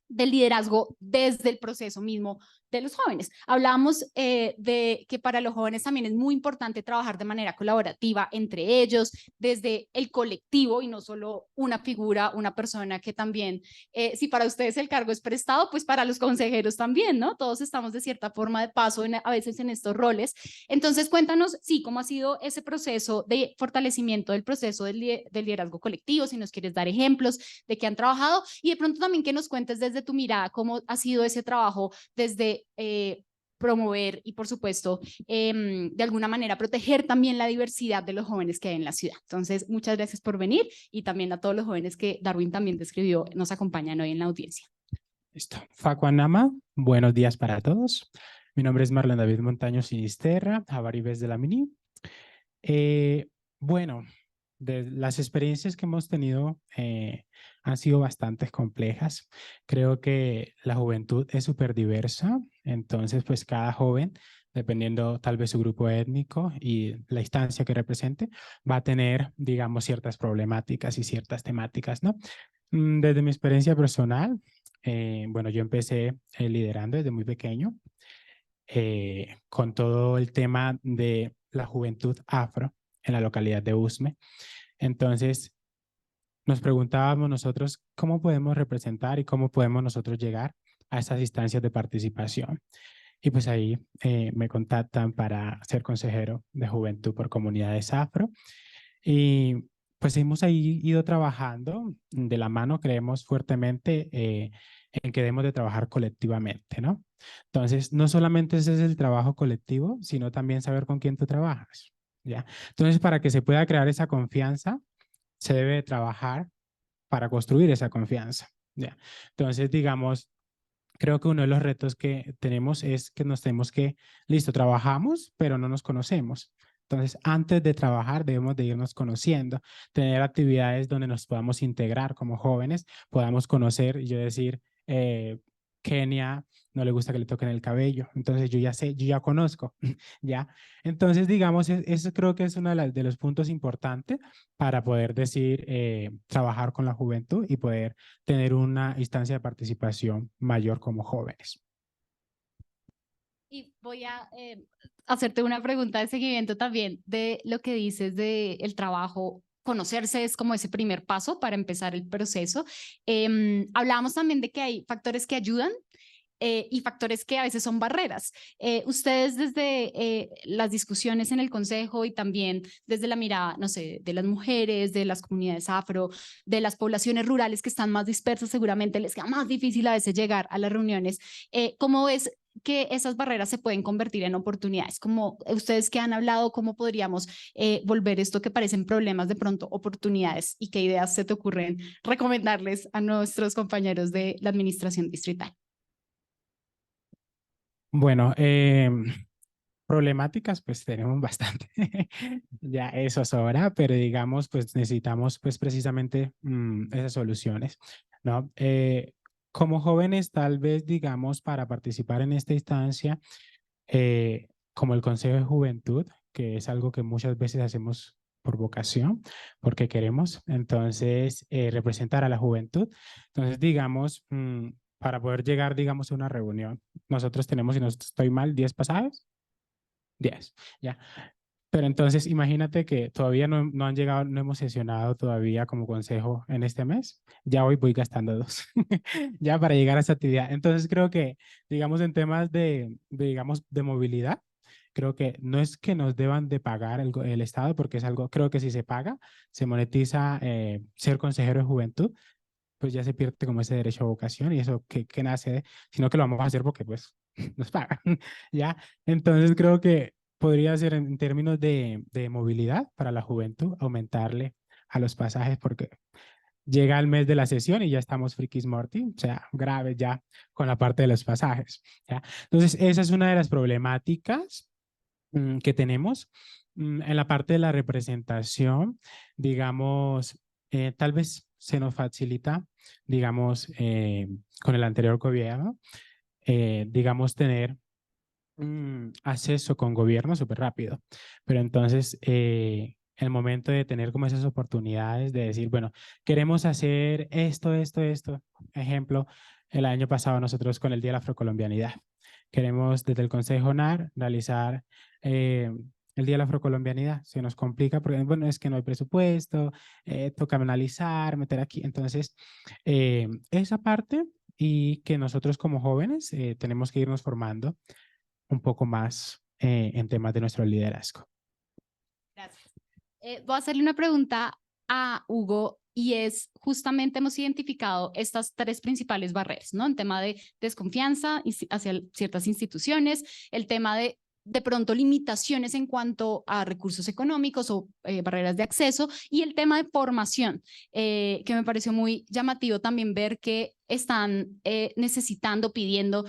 del liderazgo desde el proceso mismo de los jóvenes. Hablábamos de que para los jóvenes también es muy importante trabajar de manera colaborativa entre ellos, desde el colectivo y no solo una figura, una persona que también, si para ustedes el cargo es prestado, pues para los consejeros también, ¿no? Todos estamos de cierta forma de paso a veces en estos roles. Entonces, cuéntanos, sí, cómo ha sido ese proceso de fortalecimiento del proceso del liderazgo colectivo, si nos quieres dar ejemplos de qué han trabajado y de pronto también que nos cuentes desde tu mirada cómo ha sido ese trabajo desde promover y por supuesto de alguna manera proteger también la diversidad de los jóvenes que hay en la ciudad. Entonces, muchas gracias por venir y también a todos los jóvenes que Darwin también describió, nos acompañan hoy en la audiencia. Listo. Facuanama, buenos días para todos. Mi nombre es Marlon David Montaño Sinisterra, Avaribes de la Mini. Bueno, de las experiencias que hemos tenido han sido bastante complejas. Creo que la juventud es súper diversa, entonces pues cada joven, dependiendo tal vez su grupo étnico y la instancia que represente, va a tener, digamos, ciertas problemáticas y ciertas temáticas, ¿no? Desde mi experiencia personal, bueno, yo empecé liderando desde muy pequeño con todo el tema de la juventud afro en la localidad de Usme. Entonces, nos preguntábamos nosotros cómo podemos representar y cómo podemos nosotros llegar a esas instancias de participación. Y pues ahí me contactan para ser consejero de juventud por comunidades afro. Y pues hemos ahí ido trabajando de la mano, creemos fuertemente en que debemos de trabajar colectivamente, ¿no? Entonces, no solamente ese es el trabajo colectivo, sino también saber con quién tú trabajas, ¿ya? Entonces, para que se pueda crear esa confianza, se debe trabajar para construir esa confianza, ¿ya? Entonces, digamos, creo que uno de los retos que tenemos es que nos tenemos que, listo, trabajamos, pero no nos conocemos. Entonces, antes de trabajar, debemos de irnos conociendo, tener actividades donde nos podamos integrar como jóvenes, podamos conocer, y yo decir, Kenia no le gusta que le toquen el cabello, entonces yo ya sé, yo ya conozco, ¿ya? Entonces, digamos, eso creo que es uno de los puntos importantes para poder decir, trabajar con la juventud y poder tener una instancia de participación mayor como jóvenes. Y voy a hacerte una pregunta de seguimiento también de lo que dices de el trabajo. Conocerse es como ese primer paso para empezar el proceso. Hablábamos también de que hay factores que ayudan y factores que a veces son barreras. Ustedes desde las discusiones en el consejo y también desde la mirada, no sé, de las mujeres, de las comunidades afro, de las poblaciones rurales que están más dispersas, seguramente les queda más difícil a veces llegar a las reuniones. ¿Cómo ves que esas barreras se pueden convertir en oportunidades? Como ustedes que han hablado, ¿cómo podríamos volver esto que parecen problemas de pronto oportunidades y qué ideas se te ocurren recomendarles a nuestros compañeros de la administración distrital? Bueno, problemáticas pues tenemos bastante, ya eso sobra, pero digamos pues necesitamos pues precisamente esas soluciones, ¿no? Como jóvenes tal vez digamos para participar en esta instancia, como el Consejo de Juventud, que es algo que muchas veces hacemos por vocación, porque queremos, entonces representar a la juventud, entonces digamos para poder llegar digamos a una reunión, nosotros tenemos, si no estoy mal, 10 pasajes. 10, ya. Pero entonces imagínate que todavía no han llegado, no hemos sesionado todavía como consejo en este mes. Ya hoy voy gastando 2, ya para llegar a esa actividad. Entonces creo que, digamos, en temas digamos, de movilidad, creo que no es que nos deban de pagar el Estado, porque es algo, creo que si se paga, se monetiza ser consejero de juventud, pues ya se pierde como ese derecho a vocación y eso que nace, sino que lo vamos a hacer porque pues nos pagan, ¿ya? Entonces creo que podría ser en términos de movilidad para la juventud, aumentarle a los pasajes porque llega el mes de la sesión y ya estamos frikis morty, o sea, grave ya con la parte de los pasajes, ¿ya? Entonces esa es una de las problemáticas que tenemos. En la parte de la representación, digamos, tal vez se nos facilita, digamos, con el anterior gobierno, digamos, tener acceso con gobierno súper rápido. Pero entonces, el momento de tener como esas oportunidades de decir, bueno, queremos hacer esto, ejemplo, el año pasado nosotros con el Día de la Afrocolombianidad. Queremos desde el Consejo NAR realizar el Día de la Afrocolombianidad. Se nos complica porque, bueno, es que no hay presupuesto, toca analizar, meter aquí. Entonces, esa parte y que nosotros como jóvenes tenemos que irnos formando un poco más en temas de nuestro liderazgo. Gracias. Voy a hacerle una pregunta a Hugo y es, justamente hemos identificado estas tres principales barreras, ¿no? En tema de desconfianza hacia ciertas instituciones, el tema de pronto limitaciones en cuanto a recursos económicos o barreras de acceso, y el tema de formación, que me pareció muy llamativo también ver que están necesitando, pidiendo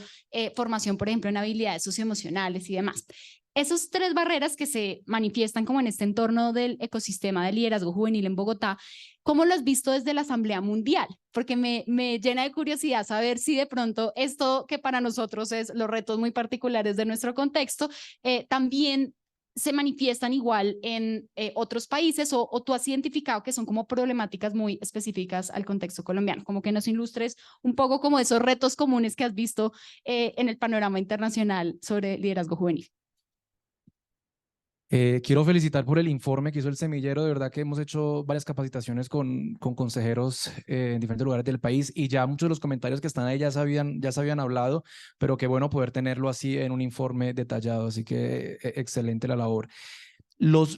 formación, por ejemplo, en habilidades socioemocionales y demás. Esas tres barreras que se manifiestan como en este entorno del ecosistema de liderazgo juvenil en Bogotá, ¿cómo lo has visto desde la Asamblea Mundial? Porque me llena de curiosidad saber si de pronto esto que para nosotros es los retos muy particulares de nuestro contexto, también se manifiestan igual en otros países o tú has identificado que son como problemáticas muy específicas al contexto colombiano. Como que nos ilustres un poco como esos retos comunes que has visto en el panorama internacional sobre liderazgo juvenil. Quiero felicitar por el informe que hizo el Semillero. De verdad que hemos hecho varias capacitaciones con consejeros en diferentes lugares del país y ya muchos de los comentarios que están ahí ya se habían hablado, pero qué bueno poder tenerlo así en un informe detallado. Así que excelente la labor. Los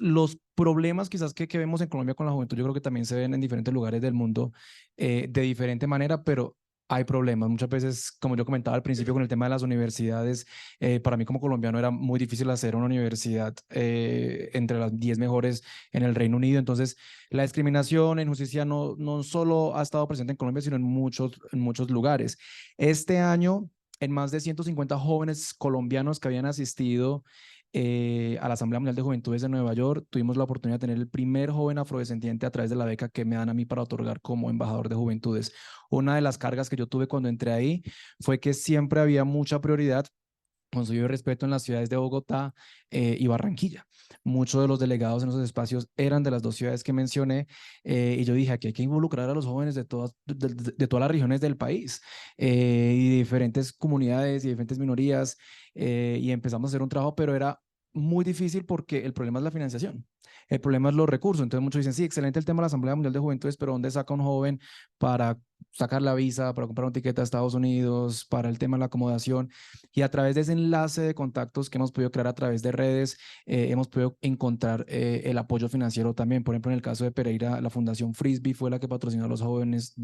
problemas quizás que vemos en Colombia con la juventud, yo creo que también se ven en diferentes lugares del mundo de diferente manera, pero hay problemas. Muchas veces, como yo comentaba al principio con el tema de las universidades, para mí como colombiano era muy difícil hacer una universidad entre las 10 mejores en el Reino Unido. Entonces, la discriminación, la injusticia no solo ha estado presente en Colombia, sino en muchos lugares. Este año, en más de 150 jóvenes colombianos que habían asistido a la Asamblea Mundial de Juventudes de Nueva York, tuvimos la oportunidad de tener el primer joven afrodescendiente a través de la beca que me dan a mí para otorgar como embajador de juventudes. Una de las cargas que yo tuve cuando entré ahí fue que siempre había mucha prioridad, con su debido respeto, en las ciudades de Bogotá y Barranquilla. Muchos de los delegados en esos espacios eran de las dos ciudades que mencioné y yo dije, aquí hay que involucrar a los jóvenes de todas las regiones del país y diferentes comunidades y diferentes minorías y empezamos a hacer un trabajo, pero era muy difícil porque el problema es la financiación. El problema es los recursos. Entonces muchos dicen, sí, excelente el tema de la Asamblea Mundial de Juventudes, pero ¿dónde saca un joven para sacar la visa, para comprar un tiquete a Estados Unidos, para el tema de la acomodación? Y a través de ese enlace de contactos que hemos podido crear a través de redes, hemos podido encontrar el apoyo financiero también. Por ejemplo, en el caso de Pereira, la Fundación Frisbee fue la que patrocinó a los jóvenes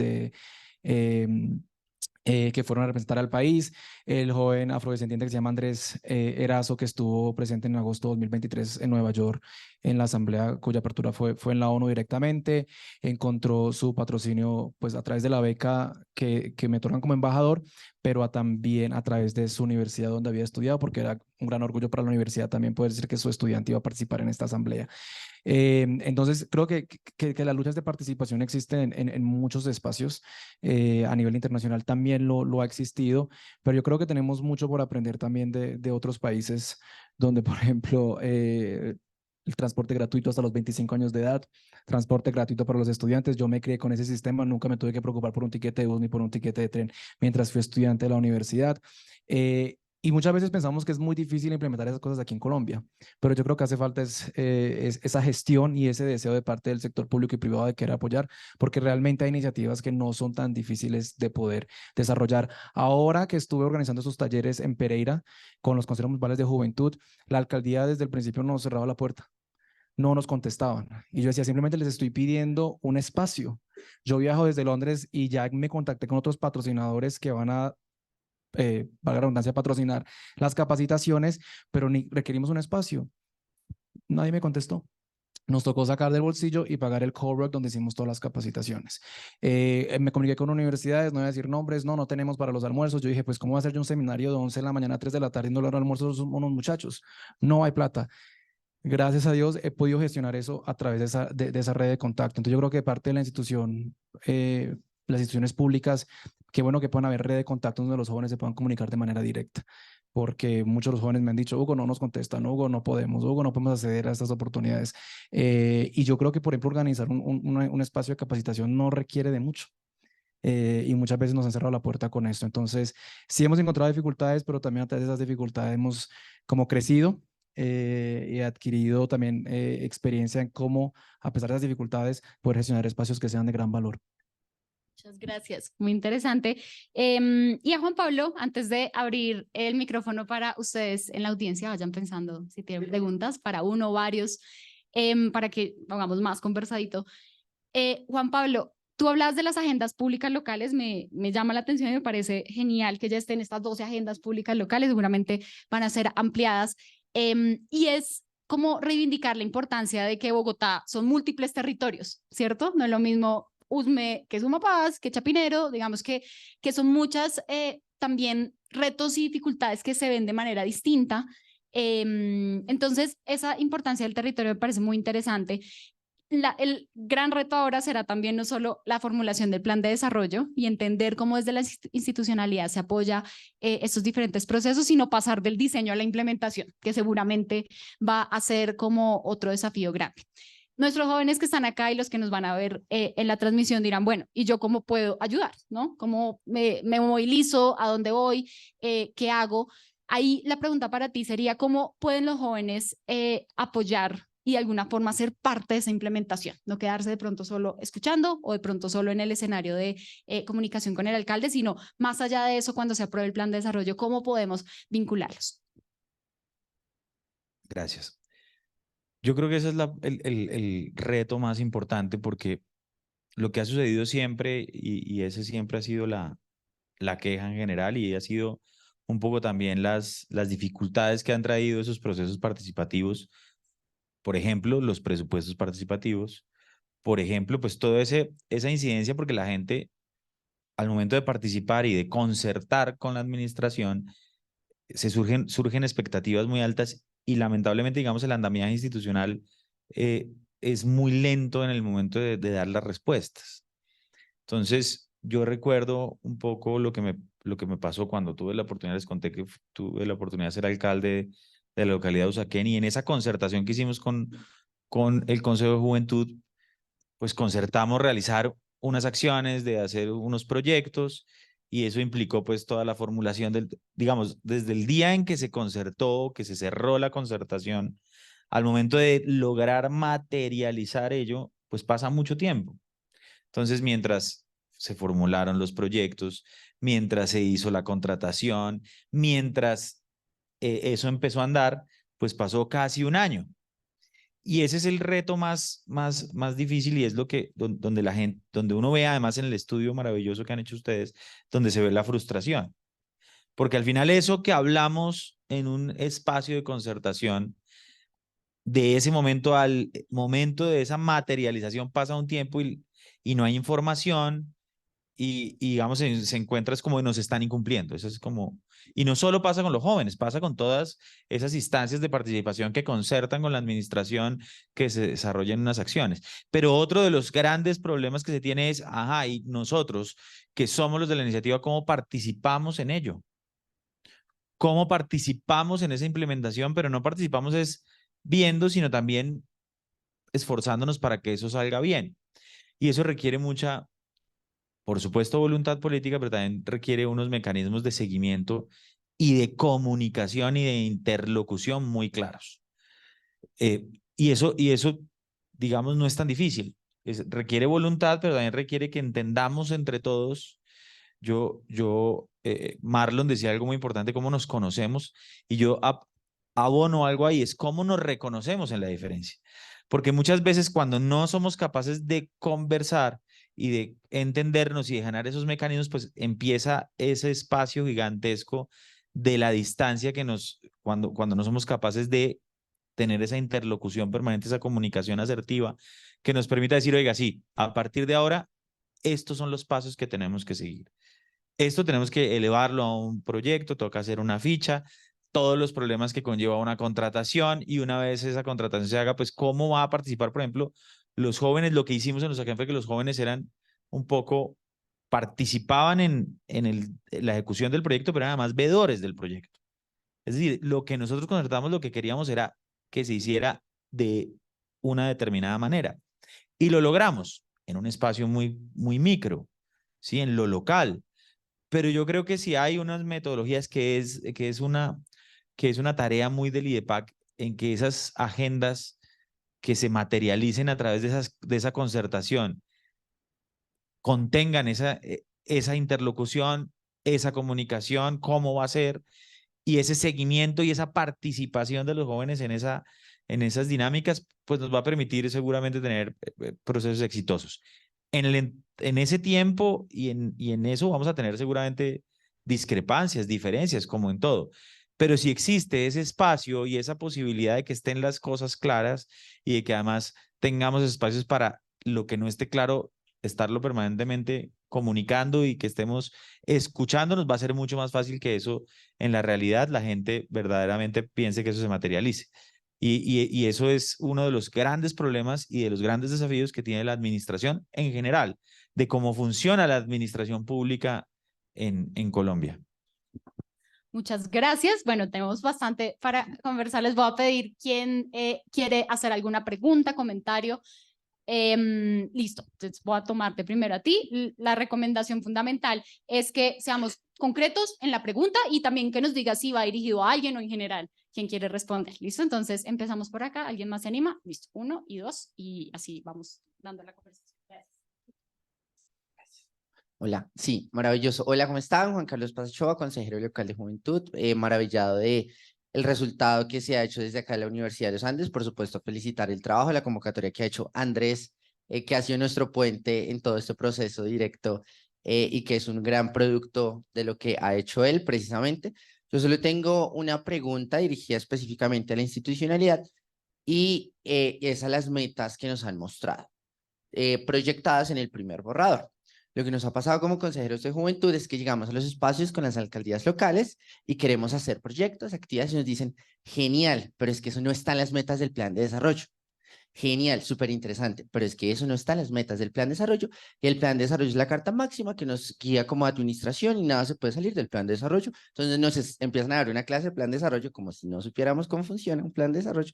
que fueron a representar al país. El joven afrodescendiente que se llama Andrés Erazo, que estuvo presente en agosto de 2023 en Nueva York en la asamblea cuya apertura fue en la ONU directamente, encontró su patrocinio pues a través de la beca que me otorgan como embajador, pero también a través de su universidad donde había estudiado, porque era un gran orgullo para la universidad también poder decir que su estudiante iba a participar en esta asamblea. Entonces, creo que las luchas de participación existen en muchos espacios. A nivel internacional también lo ha existido, pero yo creo que tenemos mucho por aprender también de otros países donde, por ejemplo, el transporte gratuito hasta los 25 años de edad, transporte gratuito para los estudiantes. Yo me crié con ese sistema, nunca me tuve que preocupar por un tiquete de bus ni por un tiquete de tren mientras fui estudiante de la universidad. Y muchas veces pensamos que es muy difícil implementar esas cosas aquí en Colombia, pero yo creo que hace falta es esa gestión y ese deseo de parte del sector público y privado de querer apoyar, porque realmente hay iniciativas que no son tan difíciles de poder desarrollar. Ahora que estuve organizando esos talleres en Pereira con los consejos municipales de juventud, la alcaldía desde el principio nos cerraba la puerta. No nos contestaban. Y yo decía, simplemente les estoy pidiendo un espacio. Yo viajo desde Londres y ya me contacté con otros patrocinadores que van a valga la redundancia, patrocinar las capacitaciones, pero requerimos un espacio. Nadie me contestó. Nos tocó sacar del bolsillo y pagar el Cowork donde hicimos todas las capacitaciones. Me comuniqué con universidades, no voy a decir nombres, no tenemos para los almuerzos. Yo dije, pues, ¿cómo va a hacer yo un seminario de 11 de la mañana a 3 de la tarde y no le dan almuerzos a unos muchachos? No hay plata. Gracias a Dios he podido gestionar eso a través de esa red de contacto. Entonces yo creo que parte de la institución, las instituciones públicas, qué bueno que puedan haber red de contactos donde los jóvenes se puedan comunicar de manera directa, porque muchos de los jóvenes me han dicho, Hugo, no nos contestan, Hugo, no podemos acceder a estas oportunidades. Y yo creo que, por ejemplo, organizar un espacio de capacitación no requiere de mucho. Y muchas veces nos han cerrado la puerta con esto. Entonces, sí hemos encontrado dificultades, pero también a través de esas dificultades hemos como crecido y adquirido también experiencia en cómo, a pesar de las dificultades, poder gestionar espacios que sean de gran valor. Muchas gracias, muy interesante. Y a Juan Pablo, antes de abrir el micrófono para ustedes en la audiencia, vayan pensando si tienen preguntas para uno o varios, para que hagamos más conversadito. Juan Pablo, tú hablas de las agendas públicas locales, me llama la atención y me parece genial que ya estén estas 12 agendas públicas locales, seguramente van a ser ampliadas, y es como reivindicar la importancia de que Bogotá son múltiples territorios, ¿cierto? No es lo mismo Usme que Sumapaz, que Chapinero, digamos que son muchas también retos y dificultades que se ven de manera distinta. Entonces, esa importancia del territorio me parece muy interesante. El gran reto ahora será también no solo la formulación del plan de desarrollo y entender cómo desde la institucionalidad se apoya estos diferentes procesos, sino pasar del diseño a la implementación, que seguramente va a ser como otro desafío grande. Nuestros jóvenes que están acá y los que nos van a ver en la transmisión dirán, bueno, ¿y yo cómo puedo ayudar? ¿No? ¿Cómo me movilizo? ¿A dónde voy? ¿Qué hago? Ahí la pregunta para ti sería, ¿cómo pueden los jóvenes apoyar y de alguna forma ser parte de esa implementación? No quedarse de pronto solo escuchando o de pronto solo en el escenario de comunicación con el alcalde, sino más allá de eso, cuando se apruebe el plan de desarrollo, ¿cómo podemos vincularlos? Gracias. Yo creo que ese es el reto más importante, porque lo que ha sucedido siempre, y ese siempre ha sido la queja en general, y ha sido un poco también las dificultades que han traído esos procesos participativos. Por ejemplo, los presupuestos participativos. Por ejemplo, pues toda esa incidencia, porque la gente al momento de participar y de concertar con la administración, surgen expectativas muy altas, y lamentablemente, digamos, el andamiaje institucional es muy lento en el momento de dar las respuestas. Entonces, yo recuerdo un poco lo que me pasó cuando tuve la oportunidad, les conté que tuve la oportunidad de ser alcalde de la localidad de Usaquén, y en esa concertación que hicimos con el Consejo de Juventud, pues concertamos realizar unas acciones, de hacer unos proyectos, y eso implicó pues toda la formulación digamos, desde el día en que se concertó, que se cerró la concertación, al momento de lograr materializar ello, pues pasa mucho tiempo. Entonces, mientras se formularon los proyectos, mientras se hizo la contratación, mientras eso empezó a andar, pues pasó casi un año. Y ese es el reto más difícil, y es lo que, donde la gente, donde uno ve además en el estudio maravilloso que han hecho ustedes, donde se ve la frustración. Porque al final eso que hablamos en un espacio de concertación, de ese momento al momento de esa materialización pasa un tiempo, y no hay información, y digamos, se encuentra es como nos están incumpliendo. Eso es como, y no solo pasa con los jóvenes, pasa con todas esas instancias de participación que concertan con la administración, que se desarrollan unas acciones. Pero otro de los grandes problemas que se tiene es, ajá, y nosotros, que somos los de la iniciativa, ¿cómo participamos en ello? ¿Cómo participamos en esa implementación? Pero no participamos es viendo, sino también esforzándonos para que eso salga bien. Y eso requiere mucha, por supuesto, voluntad política, pero también requiere unos mecanismos de seguimiento y de comunicación y de interlocución muy claros. Y eso, digamos, no es tan difícil. Requiere voluntad, pero también requiere que entendamos entre todos. Marlon decía algo muy importante, cómo nos conocemos, y yo abono algo ahí, es cómo nos reconocemos en la diferencia. Porque muchas veces cuando no somos capaces de conversar y de entendernos y de generar esos mecanismos, pues empieza ese espacio gigantesco de la distancia que cuando no somos capaces de tener esa interlocución permanente, esa comunicación asertiva que nos permita decir, oiga, sí, a partir de ahora, estos son los pasos que tenemos que seguir. Esto tenemos que elevarlo a un proyecto, toca hacer una ficha, todos los problemas que conlleva una contratación, y una vez esa contratación se haga, pues cómo va a participar, por ejemplo, los jóvenes. Lo que hicimos en los acá fue que los jóvenes eran un poco, participaban en la ejecución del proyecto, pero eran además veedores del proyecto. Es decir, lo que nosotros concertamos, lo que queríamos era que se hiciera de una determinada manera. Y lo logramos en un espacio muy micro, ¿sí? En lo local. Pero yo creo que sí hay unas metodologías que es una tarea muy del IDEPAC, en que esas agendas que se materialicen a través de esa concertación contengan esa interlocución, esa comunicación, cómo va a ser, y ese seguimiento y esa participación de los jóvenes en esas dinámicas, pues nos va a permitir seguramente tener procesos exitosos. En ese tiempo y en eso vamos a tener seguramente discrepancias, diferencias, como en todo. Pero si existe ese espacio y esa posibilidad de que estén las cosas claras, y de que además tengamos espacios para lo que no esté claro, estarlo permanentemente comunicando y que estemos escuchándonos, va a ser mucho más fácil que eso en la realidad la gente verdaderamente piense que eso se materialice. Y eso es uno de los grandes problemas y de los grandes desafíos que tiene la administración en general, de cómo funciona la administración pública en Colombia. Muchas gracias. Bueno, tenemos bastante para conversar. Les voy a pedir quién quiere hacer alguna pregunta, comentario. Listo, entonces voy a tomarte primero a ti. La recomendación fundamental es que seamos concretos en la pregunta y también que nos digas si va dirigido a alguien o en general, quien quiere responder. ¿Listo? Entonces empezamos por acá. ¿Alguien más se anima? Listo, 1 y 2 y así vamos dando la conversación. Gracias. Hola, sí, maravilloso. Hola, ¿cómo están? Juan Carlos Pachoa, consejero local de Juventud, maravillado de el resultado que se ha hecho desde acá en la Universidad de los Andes. Por supuesto, felicitar el trabajo, la convocatoria que ha hecho Andrés, que ha sido nuestro puente en todo este proceso directo y que es un gran producto de lo que ha hecho él precisamente. Yo solo tengo una pregunta dirigida específicamente a la institucionalidad y es a las metas que nos han mostrado, proyectadas en el primer borrador. Lo que nos ha pasado como consejeros de juventud es que llegamos a los espacios con las alcaldías locales y queremos hacer proyectos, actividades, y nos dicen, genial, pero es que eso no está en las metas del plan de desarrollo. Genial, súper interesante, pero es que eso no está en las metas del plan de desarrollo, y el plan de desarrollo es la carta máxima que nos guía como administración y nada se puede salir del plan de desarrollo. Entonces nos empiezan a dar una clase de plan de desarrollo como si no supiéramos cómo funciona un plan de desarrollo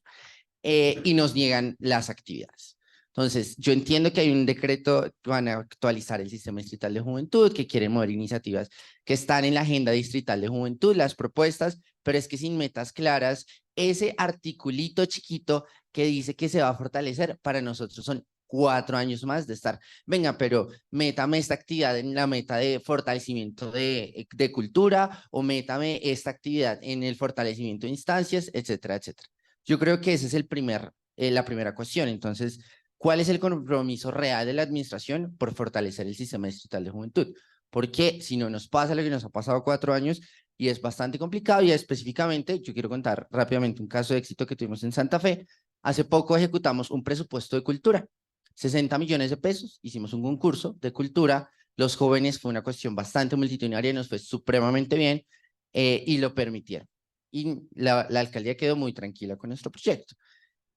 y nos niegan las actividades. Entonces, yo entiendo que hay un decreto que van a actualizar el sistema distrital de juventud, que quieren mover iniciativas que están en la agenda distrital de juventud, las propuestas, pero es que sin metas claras, ese articulito chiquito que dice que se va a fortalecer, para nosotros son 4 años más de estar, venga, pero métame esta actividad en la meta de fortalecimiento de cultura, o métame esta actividad en el fortalecimiento de instancias, etcétera, etcétera. Yo creo que ese es la primera cuestión. Entonces, ¿cuál es el compromiso real de la administración por fortalecer el sistema distrital de juventud? Porque si no nos pasa lo que nos ha pasado 4 años y es bastante complicado, y específicamente yo quiero contar rápidamente un caso de éxito que tuvimos en Santa Fe. Hace poco ejecutamos un presupuesto de cultura, 60 millones de pesos, hicimos un concurso de cultura, los jóvenes, fue una cuestión bastante multitudinaria, nos fue supremamente bien y lo permitieron. Y la alcaldía quedó muy tranquila con nuestro proyecto.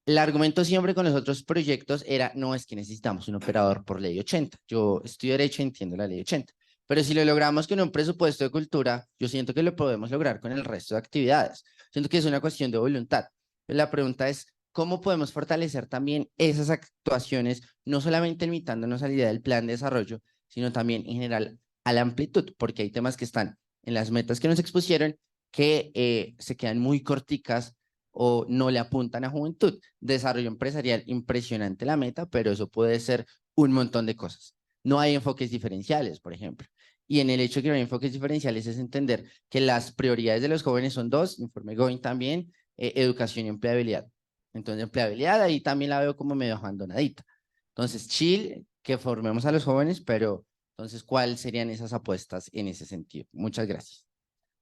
El argumento siempre con los otros proyectos era, no, es que necesitamos un operador por ley 80. Yo estudio derecho y entiendo la ley 80. Pero si lo logramos con un presupuesto de cultura, yo siento que lo podemos lograr con el resto de actividades. Siento que es una cuestión de voluntad. La pregunta es, ¿cómo podemos fortalecer también esas actuaciones, no solamente limitándonos a la idea del plan de desarrollo, sino también en general a la amplitud? Porque hay temas que están en las metas que nos expusieron que se quedan muy corticas o no le apuntan a juventud. Desarrollo empresarial, impresionante la meta, pero eso puede ser un montón de cosas. No hay enfoques diferenciales, por ejemplo. Y en el hecho de que no hay enfoques diferenciales es entender que las prioridades de los jóvenes son 2, informe Going también, educación y empleabilidad. Entonces, empleabilidad ahí también la veo como medio abandonadita. Entonces, chill, que formemos a los jóvenes, pero entonces, ¿cuáles serían esas apuestas en ese sentido? Muchas gracias.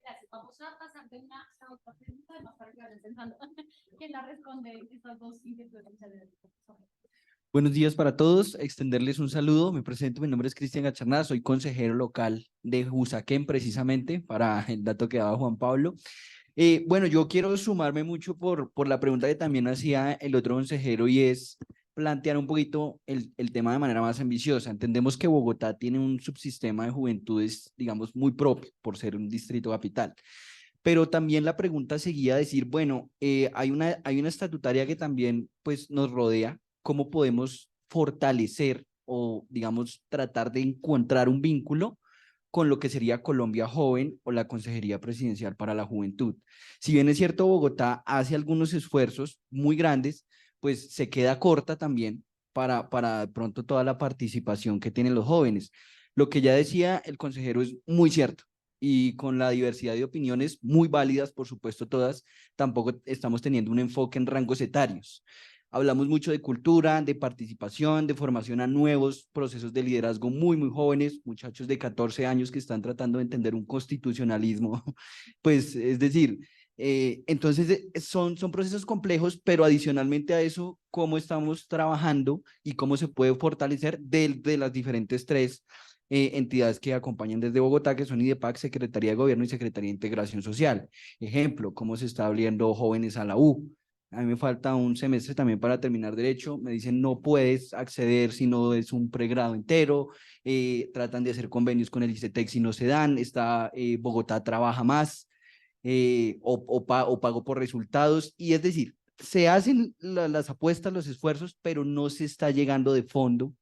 Gracias. Vamos a pasar de una a otra pregunta, además para que vayan pensando quién la responde estas dos inquietudes. Buenos días para todos, extenderles un saludo. Me presento, mi nombre es Cristian Gacharnada, soy consejero local de Usaquén precisamente, para el dato que daba Juan Pablo. Bueno, yo quiero sumarme mucho por la pregunta que también hacía el otro consejero y es plantear un poquito el tema de manera más ambiciosa. Entendemos que Bogotá tiene un subsistema de juventudes, digamos, muy propio por ser un distrito capital. Pero también la pregunta seguía a decir, bueno, hay una estatutaria que también pues, nos rodea. ¿Cómo podemos fortalecer o, digamos, tratar de encontrar un vínculo con lo que sería Colombia Joven o la Consejería Presidencial para la Juventud? Si bien es cierto, Bogotá hace algunos esfuerzos muy grandes, pues se queda corta también para de pronto toda la participación que tienen los jóvenes. Lo que ya decía el consejero es muy cierto y con la diversidad de opiniones muy válidas, por supuesto todas, tampoco estamos teniendo un enfoque en rangos etarios. Hablamos mucho de cultura, de participación, de formación a nuevos procesos de liderazgo muy jóvenes, muchachos de 14 años que están tratando de entender un constitucionalismo, pues es decir, entonces son procesos complejos, pero adicionalmente a eso, cómo estamos trabajando y cómo se puede fortalecer de las diferentes tres entidades que acompañan desde Bogotá, que son IDEPAC, Secretaría de Gobierno y Secretaría de Integración Social. Ejemplo, cómo se está abriendo jóvenes a la U. A mí me falta un semestre también para terminar Derecho. Me dicen, no puedes acceder si no es un pregrado entero. Tratan de hacer convenios con el ICETEX y no se dan. Bogotá trabaja más o pago por resultados. Y es decir, se hacen las apuestas, los esfuerzos, pero no se está llegando de fondo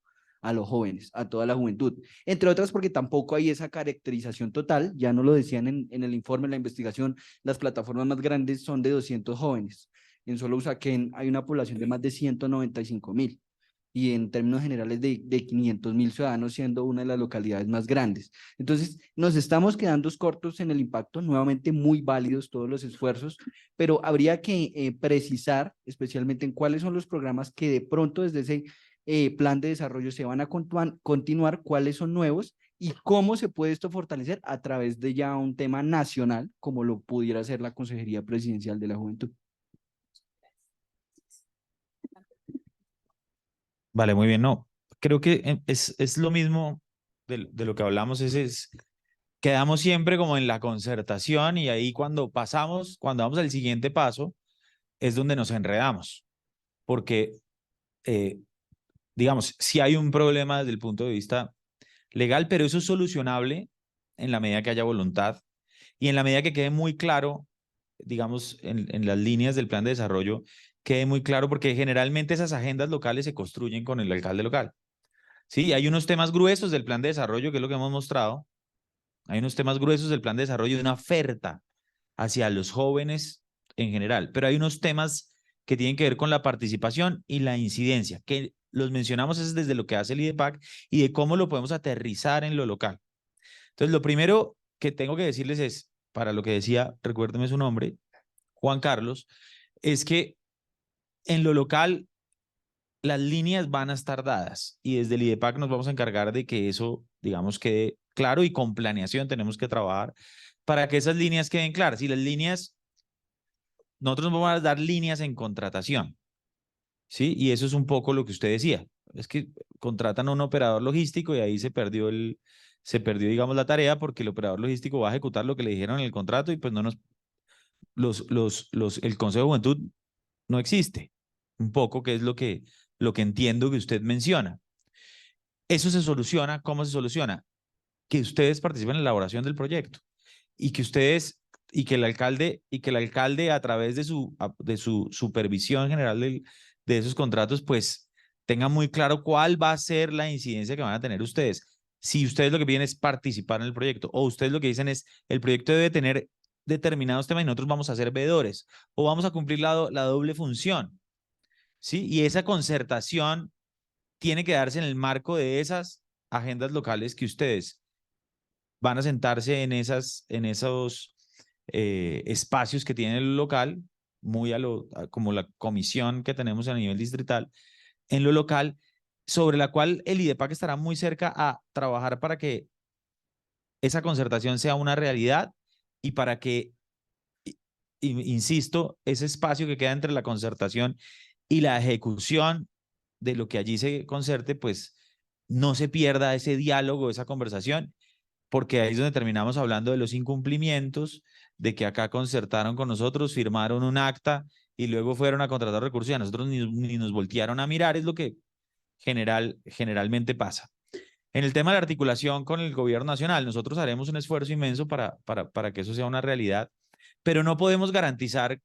a los jóvenes, a toda la juventud. Entre otras porque tampoco hay esa caracterización total, ya no lo decían en el informe, en la investigación, las plataformas más grandes son de 200 jóvenes. En solo Usaquén hay una población de más de 195.000 y en términos generales de 500.000 ciudadanos, siendo una de las localidades más grandes. Entonces, nos estamos quedando cortos en el impacto, nuevamente muy válidos todos los esfuerzos, pero habría que precisar especialmente en cuáles son los programas que de pronto desde ese plan de desarrollo se van a continuar, cuáles son nuevos y cómo se puede esto fortalecer a través de ya un tema nacional, como lo pudiera ser la Consejería Presidencial de la Juventud. Vale, muy bien. No, creo que es lo mismo de lo que hablamos, quedamos siempre como en la concertación y ahí cuando vamos al siguiente paso, es donde nos enredamos, porque, digamos, si hay un problema desde el punto de vista legal, pero eso es solucionable en la medida que haya voluntad y en la medida que quede muy claro, digamos, en las líneas del plan de desarrollo, quede muy claro, porque generalmente esas agendas locales se construyen con el alcalde local. Sí, hay unos temas gruesos del plan de desarrollo, que es lo que hemos mostrado. Hay unos temas gruesos del plan de desarrollo de una oferta hacia los jóvenes en general, pero hay unos temas que tienen que ver con la participación y la incidencia, que los mencionamos es desde lo que hace el IDEPAC y de cómo lo podemos aterrizar en lo local. Entonces, lo primero que tengo que decirles es, para lo que decía, recuérdeme su nombre, Juan Carlos, es que en lo local las líneas van a estar dadas y desde el IDEPAC nos vamos a encargar de que eso, digamos, quede claro y con planeación tenemos que trabajar para que esas líneas queden claras. Y las líneas, nosotros nos vamos a dar líneas en contratación, ¿sí? Y eso es un poco lo que usted decía. Es que contratan a un operador logístico y ahí se perdió, digamos, la tarea porque el operador logístico va a ejecutar lo que le dijeron en el contrato y pues no nos, el Consejo de Juventud no existe. Un poco que es lo que entiendo que usted menciona. Eso se soluciona. ¿Cómo se soluciona? Que ustedes participen en la elaboración del proyecto y que el alcalde a través de su supervisión general de esos contratos, pues tenga muy claro cuál va a ser la incidencia que van a tener ustedes. Si ustedes lo que piden es participar en el proyecto o ustedes lo que dicen es el proyecto debe tener determinados temas y nosotros vamos a ser veedores o vamos a cumplir la doble función, ¿sí? Y esa concertación tiene que darse en el marco de esas agendas locales que ustedes van a sentarse en esos espacios que tiene el local, como la comisión que tenemos a nivel distrital, en lo local, sobre la cual el IDEPAC estará muy cerca a trabajar para que esa concertación sea una realidad y para que, insisto, ese espacio que queda entre la concertación y la ejecución de lo que allí se concerte, pues no se pierda ese diálogo, esa conversación, porque ahí es donde terminamos hablando de los incumplimientos, de que acá concertaron con nosotros, firmaron un acta y luego fueron a contratar recursos y a nosotros ni nos voltearon a mirar, es lo que generalmente pasa. En el tema de la articulación con el gobierno nacional, nosotros haremos un esfuerzo inmenso para que eso sea una realidad, pero no podemos garantizar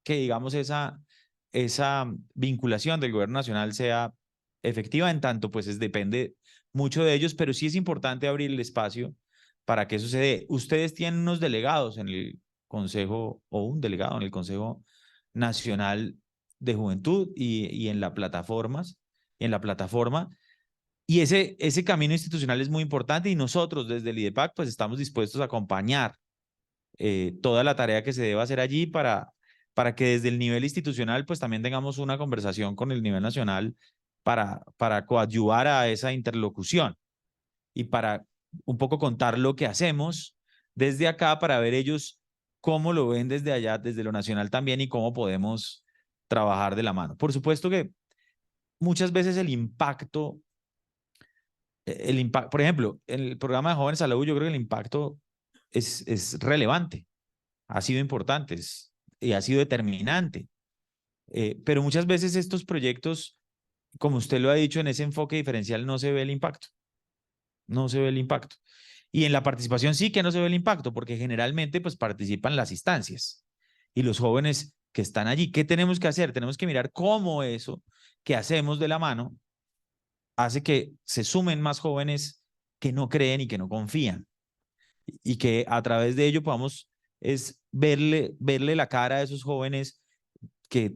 que, digamos, esa vinculación del gobierno nacional sea efectiva, en tanto pues depende mucho de ellos, pero sí es importante abrir el espacio para que eso se dé. Ustedes tienen unos delegados en el Consejo, o un delegado en el Consejo Nacional de Juventud y en la plataforma, y ese camino institucional es muy importante, y nosotros desde el IDEPAC pues estamos dispuestos a acompañar toda la tarea que se deba hacer allí para que desde el nivel institucional pues también tengamos una conversación con el nivel nacional para coadyuvar a esa interlocución y para un poco contar lo que hacemos desde acá para ver ellos cómo lo ven desde allá, desde lo nacional también, y cómo podemos trabajar de la mano. Por supuesto que muchas veces el impacto, por ejemplo, en el programa de Jóvenes a la U, yo creo que el impacto es relevante, ha sido importante y ha sido determinante. Pero muchas veces estos proyectos, como usted lo ha dicho, en ese enfoque diferencial no se ve el impacto. No se ve el impacto. Y en la participación sí que no se ve el impacto, porque generalmente pues participan las instancias y los jóvenes que están allí. ¿Qué tenemos que hacer? Tenemos que mirar cómo eso que hacemos de la mano hace que se sumen más jóvenes que no creen y que no confían, y que a través de ello podamos verle la cara a esos jóvenes que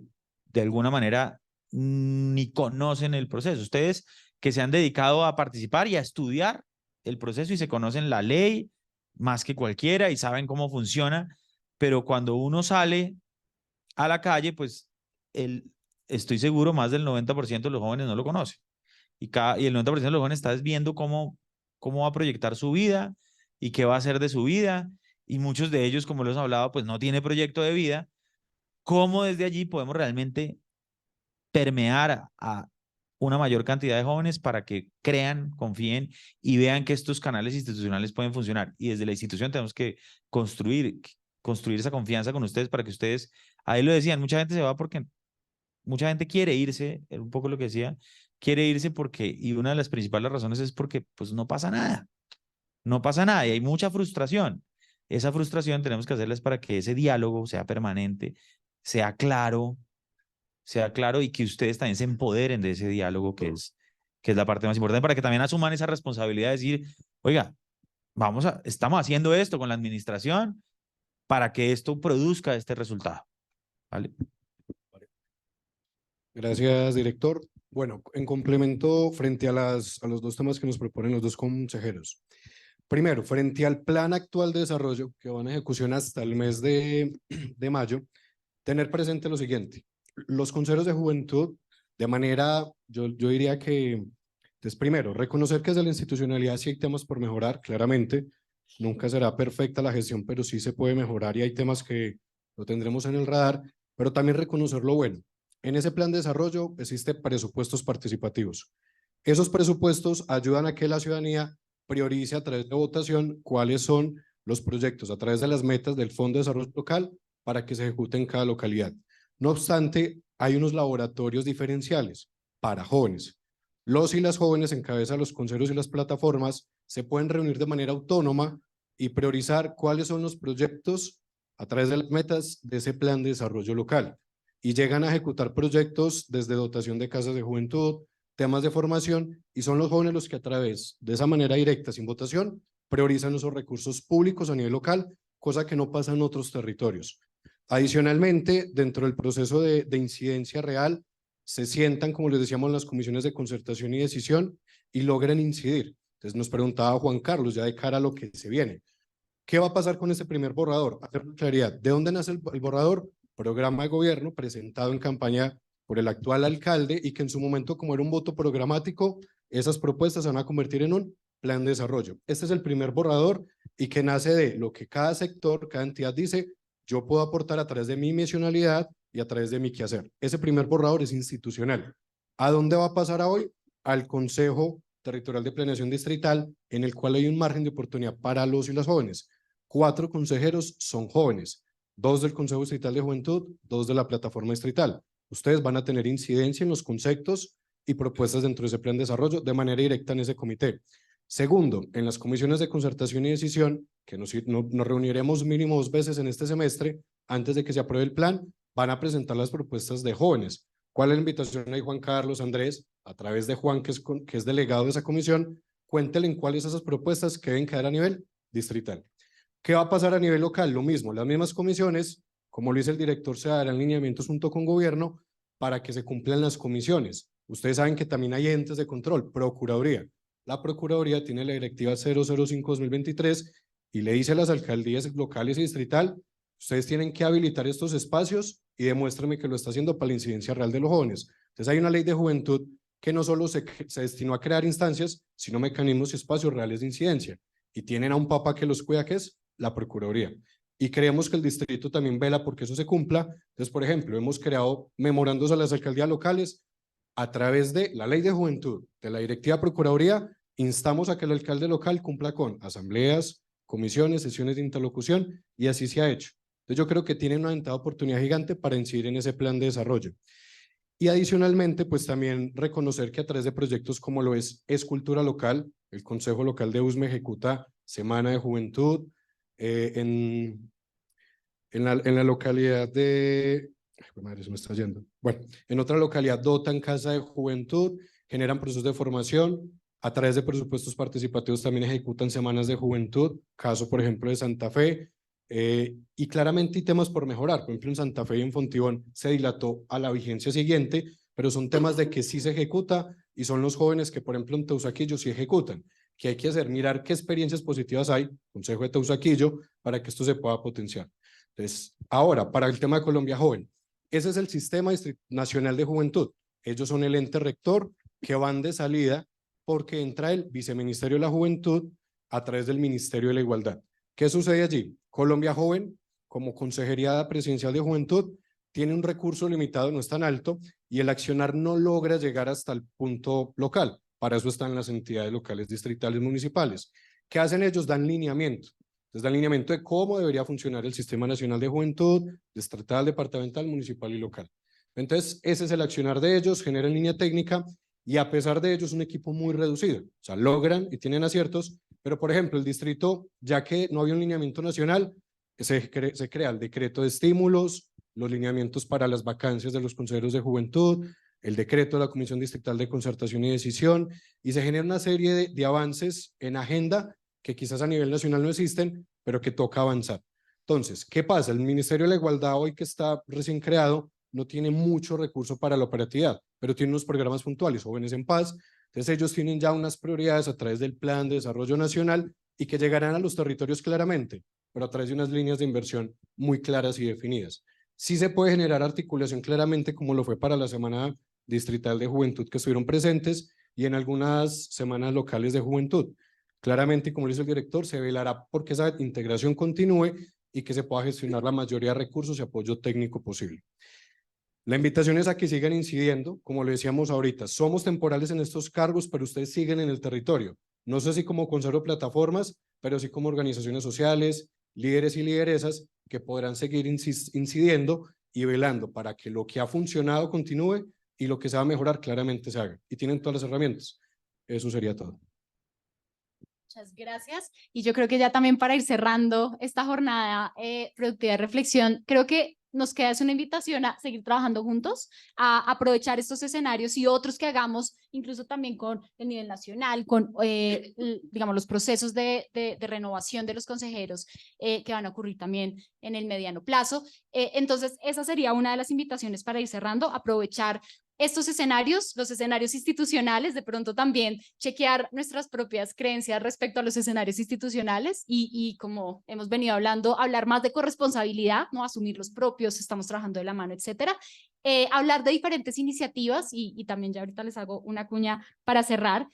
de alguna manera ni conocen el proceso. Ustedes que se han dedicado a participar y a estudiar el proceso y se conocen la ley más que cualquiera y saben cómo funciona, pero cuando uno sale a la calle, pues estoy seguro más del 90% de los jóvenes no lo conocen. Y el 90% de los jóvenes está viendo cómo va a proyectar su vida y qué va a hacer de su vida, y muchos de ellos, como los he hablado, pues no tiene proyecto de vida. ¿Cómo desde allí podemos realmente permear a una mayor cantidad de jóvenes para que crean, confíen y vean que estos canales institucionales pueden funcionar? Y desde la institución tenemos que construir esa confianza con ustedes para que ustedes, ahí lo decían, mucha gente se va porque mucha gente quiere irse, un poco lo que decía, quiere irse porque, y una de las principales razones es porque pues no pasa nada y hay mucha frustración. Esa frustración tenemos que hacerles para que ese diálogo sea permanente, sea claro, y que ustedes también se empoderen de ese diálogo que es la parte más importante, para que también asuman esa responsabilidad de decir, oiga, estamos haciendo esto con la administración para que esto produzca este resultado. ¿Vale? Gracias, director. Bueno, en complemento frente a los dos temas que nos proponen los dos consejeros. Primero, frente al plan actual de desarrollo que va en ejecución hasta el mes de mayo, tener presente lo siguiente: los consejeros de juventud, de manera, yo diría que, entonces, primero, reconocer que desde la institucionalidad sí hay temas por mejorar, claramente. Nunca será perfecta la gestión, pero sí se puede mejorar y hay temas que lo tendremos en el radar, pero también reconocer lo bueno. En ese plan de desarrollo existen presupuestos participativos. Esos presupuestos ayudan a que la ciudadanía priorice a través de votación cuáles son los proyectos a través de las metas del Fondo de Desarrollo Local para que se ejecuten en cada localidad. No obstante, hay unos laboratorios diferenciales para jóvenes. Los y las jóvenes en cabeza de los consejeros y las plataformas se pueden reunir de manera autónoma y priorizar cuáles son los proyectos a través de las metas de ese plan de desarrollo local, y llegan a ejecutar proyectos desde dotación de casas de juventud, temas de formación, y son los jóvenes los que a través de esa manera directa, sin votación, priorizan esos recursos públicos a nivel local, cosa que no pasa en otros territorios. Adicionalmente, dentro del proceso de incidencia real, se sientan, como les decíamos, las comisiones de concertación y decisión y logran incidir. Entonces nos preguntaba Juan Carlos, ya de cara a lo que se viene, ¿qué va a pasar con este primer borrador? Hacer claridad. ¿De dónde nace el borrador? Programa de gobierno presentado en campaña por el actual alcalde, y que en su momento, como era un voto programático, esas propuestas se van a convertir en un plan de desarrollo. Este es el primer borrador, y que nace de lo que cada sector, cada entidad dice: yo puedo aportar a través de mi misionalidad y a través de mi quehacer. Ese primer borrador es institucional. ¿A dónde va a pasar hoy? Al Consejo territorial de planeación distrital en el cual hay un margen de oportunidad para los y las jóvenes. 4 consejeros son jóvenes, 2 del Consejo Distrital de Juventud, 2 de la plataforma distrital. Ustedes van a tener incidencia en los conceptos y propuestas dentro de ese plan de desarrollo de manera directa en ese comité. Segundo, en las comisiones de concertación y decisión, que nos reuniremos mínimo 2 veces en este semestre, antes de que se apruebe el plan, van a presentar las propuestas de jóvenes. ¿Cuál es la invitación ahí, Juan Carlos, Andrés? A través de Juan, que es delegado de esa comisión, cuéntenle en cuáles esas propuestas que deben quedar a nivel distrital. ¿Qué va a pasar a nivel local? Lo mismo, las mismas comisiones, como lo dice el director, se darán lineamientos junto con gobierno para que se cumplan las comisiones. Ustedes saben que también hay entes de control, Procuraduría. La Procuraduría tiene la directiva 005-2023 y le dice a las alcaldías locales y distrital, ustedes tienen que habilitar estos espacios y demuéstrenme que lo está haciendo para la incidencia real de los jóvenes. Entonces hay una ley de juventud que no solo se destinó a crear instancias, sino mecanismos y espacios reales de incidencia. Y tienen a un papá que los cuida, que es la Procuraduría. Y creemos que el distrito también vela porque eso se cumpla. Entonces, por ejemplo, hemos creado memorandos a las alcaldías locales a través de la ley de juventud, de la directiva Procuraduría, instamos a que el alcalde local cumpla con asambleas, comisiones, sesiones de interlocución, y así se ha hecho. Entonces yo creo que tienen una dentada oportunidad gigante para incidir en ese plan de desarrollo. Y adicionalmente, pues también reconocer que a través de proyectos como lo es Cultura Local, el Consejo Local de USME ejecuta Semana de Juventud en la localidad de... Ay, madre, se me está yendo. Bueno, en otra localidad dotan Casa de Juventud, generan procesos de formación, a través de presupuestos participativos también ejecutan semanas de juventud, caso por ejemplo de Santa Fe, y claramente hay temas por mejorar. Por ejemplo, en Santa Fe y en Fontibón se dilató a la vigencia siguiente, pero son temas de que sí se ejecuta y son los jóvenes que, por ejemplo, en Teusaquillo sí ejecutan. ¿Qué hay que hacer? Mirar qué experiencias positivas hay, Consejo de Teusaquillo, para que esto se pueda potenciar. Entonces, ahora, para el tema de Colombia Joven, ese es el Sistema Nacional de Juventud. Ellos son el ente rector que van de salida porque entra el Viceministerio de la Juventud a través del Ministerio de la Igualdad. ¿Qué sucede allí? Colombia Joven, como Consejería Presidencial de Juventud, tiene un recurso limitado, no es tan alto, y el accionar no logra llegar hasta el punto local. Para eso están las entidades locales, distritales, municipales. ¿Qué hacen ellos? Dan lineamiento. Entonces, dan lineamiento de cómo debería funcionar el Sistema Nacional de Juventud, estatal, departamental, municipal y local. Entonces, ese es el accionar de ellos, generan línea técnica, y a pesar de ello es un equipo muy reducido. O sea, logran y tienen aciertos, pero por ejemplo, el distrito, ya que no había un lineamiento nacional, se crea el decreto de estímulos, los lineamientos para las vacancias de los consejeros de juventud, el decreto de la Comisión Distrital de Concertación y Decisión, y se genera una serie de avances en agenda que quizás a nivel nacional no existen, pero que toca avanzar. Entonces, ¿qué pasa? El Ministerio de la Igualdad, hoy que está recién creado, no tiene mucho recurso para la operatividad, pero tiene unos programas puntuales, Jóvenes en Paz. Entonces ellos tienen ya unas prioridades a través del Plan de Desarrollo Nacional y que llegarán a los territorios claramente, pero a través de unas líneas de inversión muy claras y definidas. Sí se puede generar articulación claramente, como lo fue para la Semana Distrital de Juventud que estuvieron presentes y en algunas semanas locales de juventud. Claramente, como dice el director, se velará porque esa integración continúe y que se pueda gestionar la mayoría de recursos y apoyo técnico posible. La invitación es a que sigan incidiendo, como le decíamos ahorita, somos temporales en estos cargos, pero ustedes siguen en el territorio. No sé si como consejo de plataformas, pero sí como organizaciones sociales, líderes y lideresas que podrán seguir incidiendo y velando para que lo que ha funcionado continúe y lo que se va a mejorar claramente se haga. Y tienen todas las herramientas. Eso sería todo. Muchas gracias. Y yo creo que ya también para ir cerrando esta jornada productiva de reflexión, creo que nos queda es una invitación a seguir trabajando juntos, a aprovechar estos escenarios y otros que hagamos, incluso también con el nivel nacional, con, digamos, los procesos de renovación de los consejeros que van a ocurrir también en el mediano plazo. Entonces, esa sería una de las invitaciones para ir cerrando, aprovechar estos escenarios, los escenarios institucionales, de pronto también chequear nuestras propias creencias respecto a los escenarios institucionales y como hemos venido hablando, hablar más de corresponsabilidad, ¿no? Asumir los propios, estamos trabajando de la mano, etcétera. Hablar de diferentes iniciativas y también ya ahorita les hago una cuña para cerrar.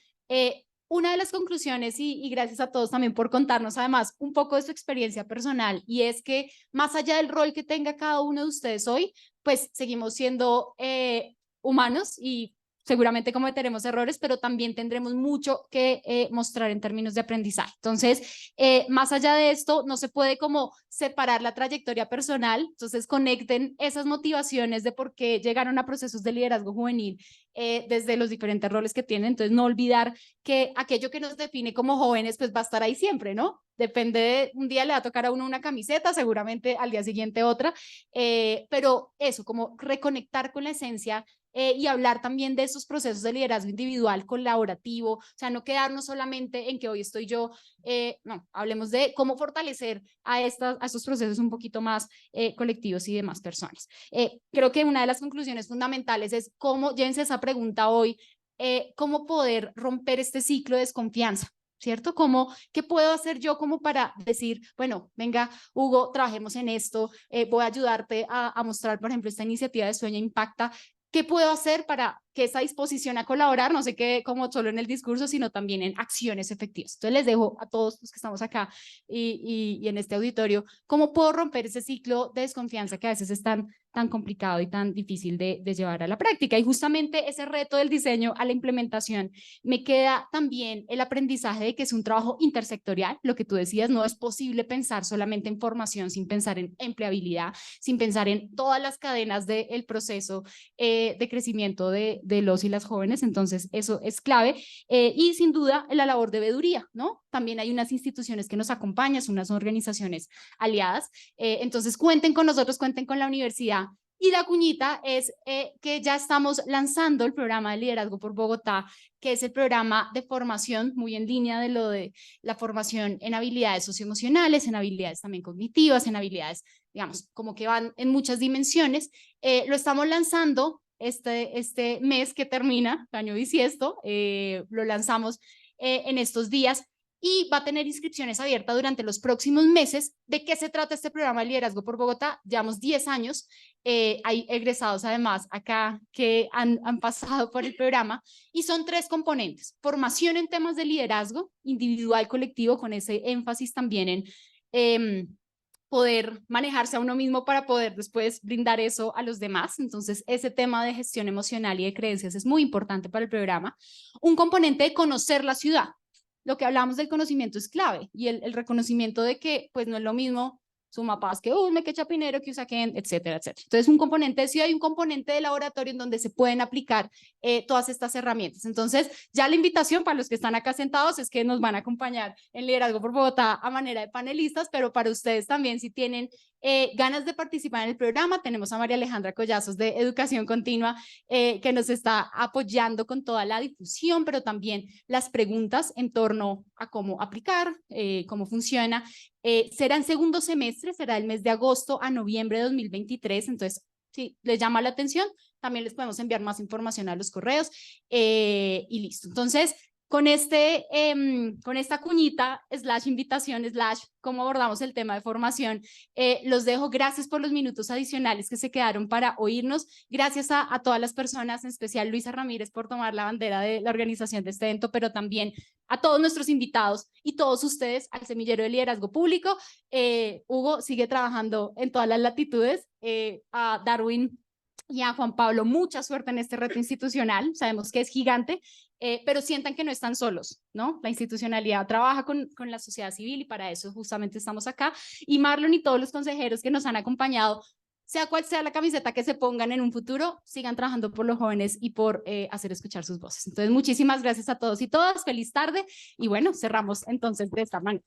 Una de las conclusiones, y gracias a todos también por contarnos además un poco de su experiencia personal, y es que más allá del rol que tenga cada uno de ustedes hoy, pues seguimos siendo humanos y seguramente cometeremos errores, pero también tendremos mucho que mostrar en términos de aprendizaje. Entonces, más allá de esto, no se puede como separar la trayectoria personal, entonces conecten esas motivaciones de por qué llegaron a procesos de liderazgo juvenil desde los diferentes roles que tienen, entonces no olvidar que aquello que nos define como jóvenes pues va a estar ahí siempre, ¿no? Depende de, un día le va a tocar a uno una camiseta, seguramente al día siguiente otra, pero eso, como reconectar con la esencia y hablar también de esos procesos de liderazgo individual, colaborativo, o sea, no quedarnos solamente en que hoy estoy yo, no, hablemos de cómo fortalecer a estos procesos un poquito más colectivos y de más personas. Creo que una de las conclusiones fundamentales es cómo, llévense esa pregunta hoy, cómo poder romper este ciclo de desconfianza, ¿cierto? ¿Qué puedo hacer yo como para decir, bueno, venga, Hugo, trabajemos en esto, voy a ayudarte a mostrar, por ejemplo, esta iniciativa de Sueña Impacta. ¿Qué puedo hacer para que esa disposición a colaborar no se quede como solo en el discurso, sino también en acciones efectivas? Entonces les dejo a todos los que estamos acá y en este auditorio, ¿cómo puedo romper ese ciclo de desconfianza que a veces es tan complicado y tan difícil de llevar a la práctica? Y justamente ese reto del diseño a la implementación me queda también el aprendizaje de que es un trabajo intersectorial. Lo que tú decías, no es posible pensar solamente en formación sin pensar en empleabilidad, sin pensar en todas las cadenas del proceso de crecimiento de los y las jóvenes. Entonces eso es clave y sin duda la labor de veeduría, ¿no? También hay unas instituciones que nos acompañan, unas organizaciones aliadas, entonces cuenten con nosotros, cuenten con la universidad. Y la cuñita es que ya estamos lanzando el programa de Liderazgo por Bogotá, que es el programa de formación muy en línea de lo de la formación en habilidades socioemocionales, en habilidades también cognitivas, en habilidades, digamos, como que van en muchas dimensiones. Lo estamos lanzando este mes que termina, año bisiesto, lo lanzamos en estos días y va a tener inscripciones abiertas durante los próximos meses. ¿De qué se trata este programa de Liderazgo por Bogotá? Llevamos 10 años, hay egresados además acá que han pasado por el programa y son 3 componentes: formación en temas de liderazgo individual, colectivo, con ese énfasis también en poder manejarse a uno mismo para poder después brindar eso a los demás. Entonces, ese tema de gestión emocional y de creencias es muy importante para el programa. Un componente de conocer la ciudad. Lo que hablamos del conocimiento es clave y el reconocimiento de que pues no es lo mismo Sumapaz que Usme, que Chapinero, que Usaquén, etcétera, etcétera. Entonces, un componente de ciudad y un componente de laboratorio en donde se pueden aplicar todas estas herramientas. Entonces, ya la invitación para los que están acá sentados es que nos van a acompañar en Liderazgo por Bogotá a manera de panelistas, pero para ustedes también, si tienen ganas de participar en el programa, tenemos a María Alejandra Collazos de Educación Continua que nos está apoyando con toda la difusión, pero también las preguntas en torno a cómo aplicar, cómo funciona. Será en segundo semestre, será el mes de agosto a noviembre de 2023, entonces si les llama la atención, también les podemos enviar más información a los correos y listo. Entonces, con esta cuñita, / invitación, / cómo abordamos el tema de formación, los dejo. Gracias por los minutos adicionales que se quedaron para oírnos. Gracias a todas las personas, en especial Luisa Ramírez por tomar la bandera de la organización de este evento, pero también a todos nuestros invitados y todos ustedes al Semillero de Liderazgo Público. Hugo sigue trabajando en todas las latitudes, a Darwin y a Juan Pablo, mucha suerte en este reto institucional. Sabemos que es gigante, pero sientan que no están solos, ¿no? La institucionalidad trabaja con la sociedad civil y para eso justamente estamos acá. Y Marlon y todos los consejeros que nos han acompañado, sea cual sea la camiseta que se pongan en un futuro, sigan trabajando por los jóvenes y por hacer escuchar sus voces. Entonces, muchísimas gracias a todos y todas. Feliz tarde y bueno, cerramos entonces de esta manera.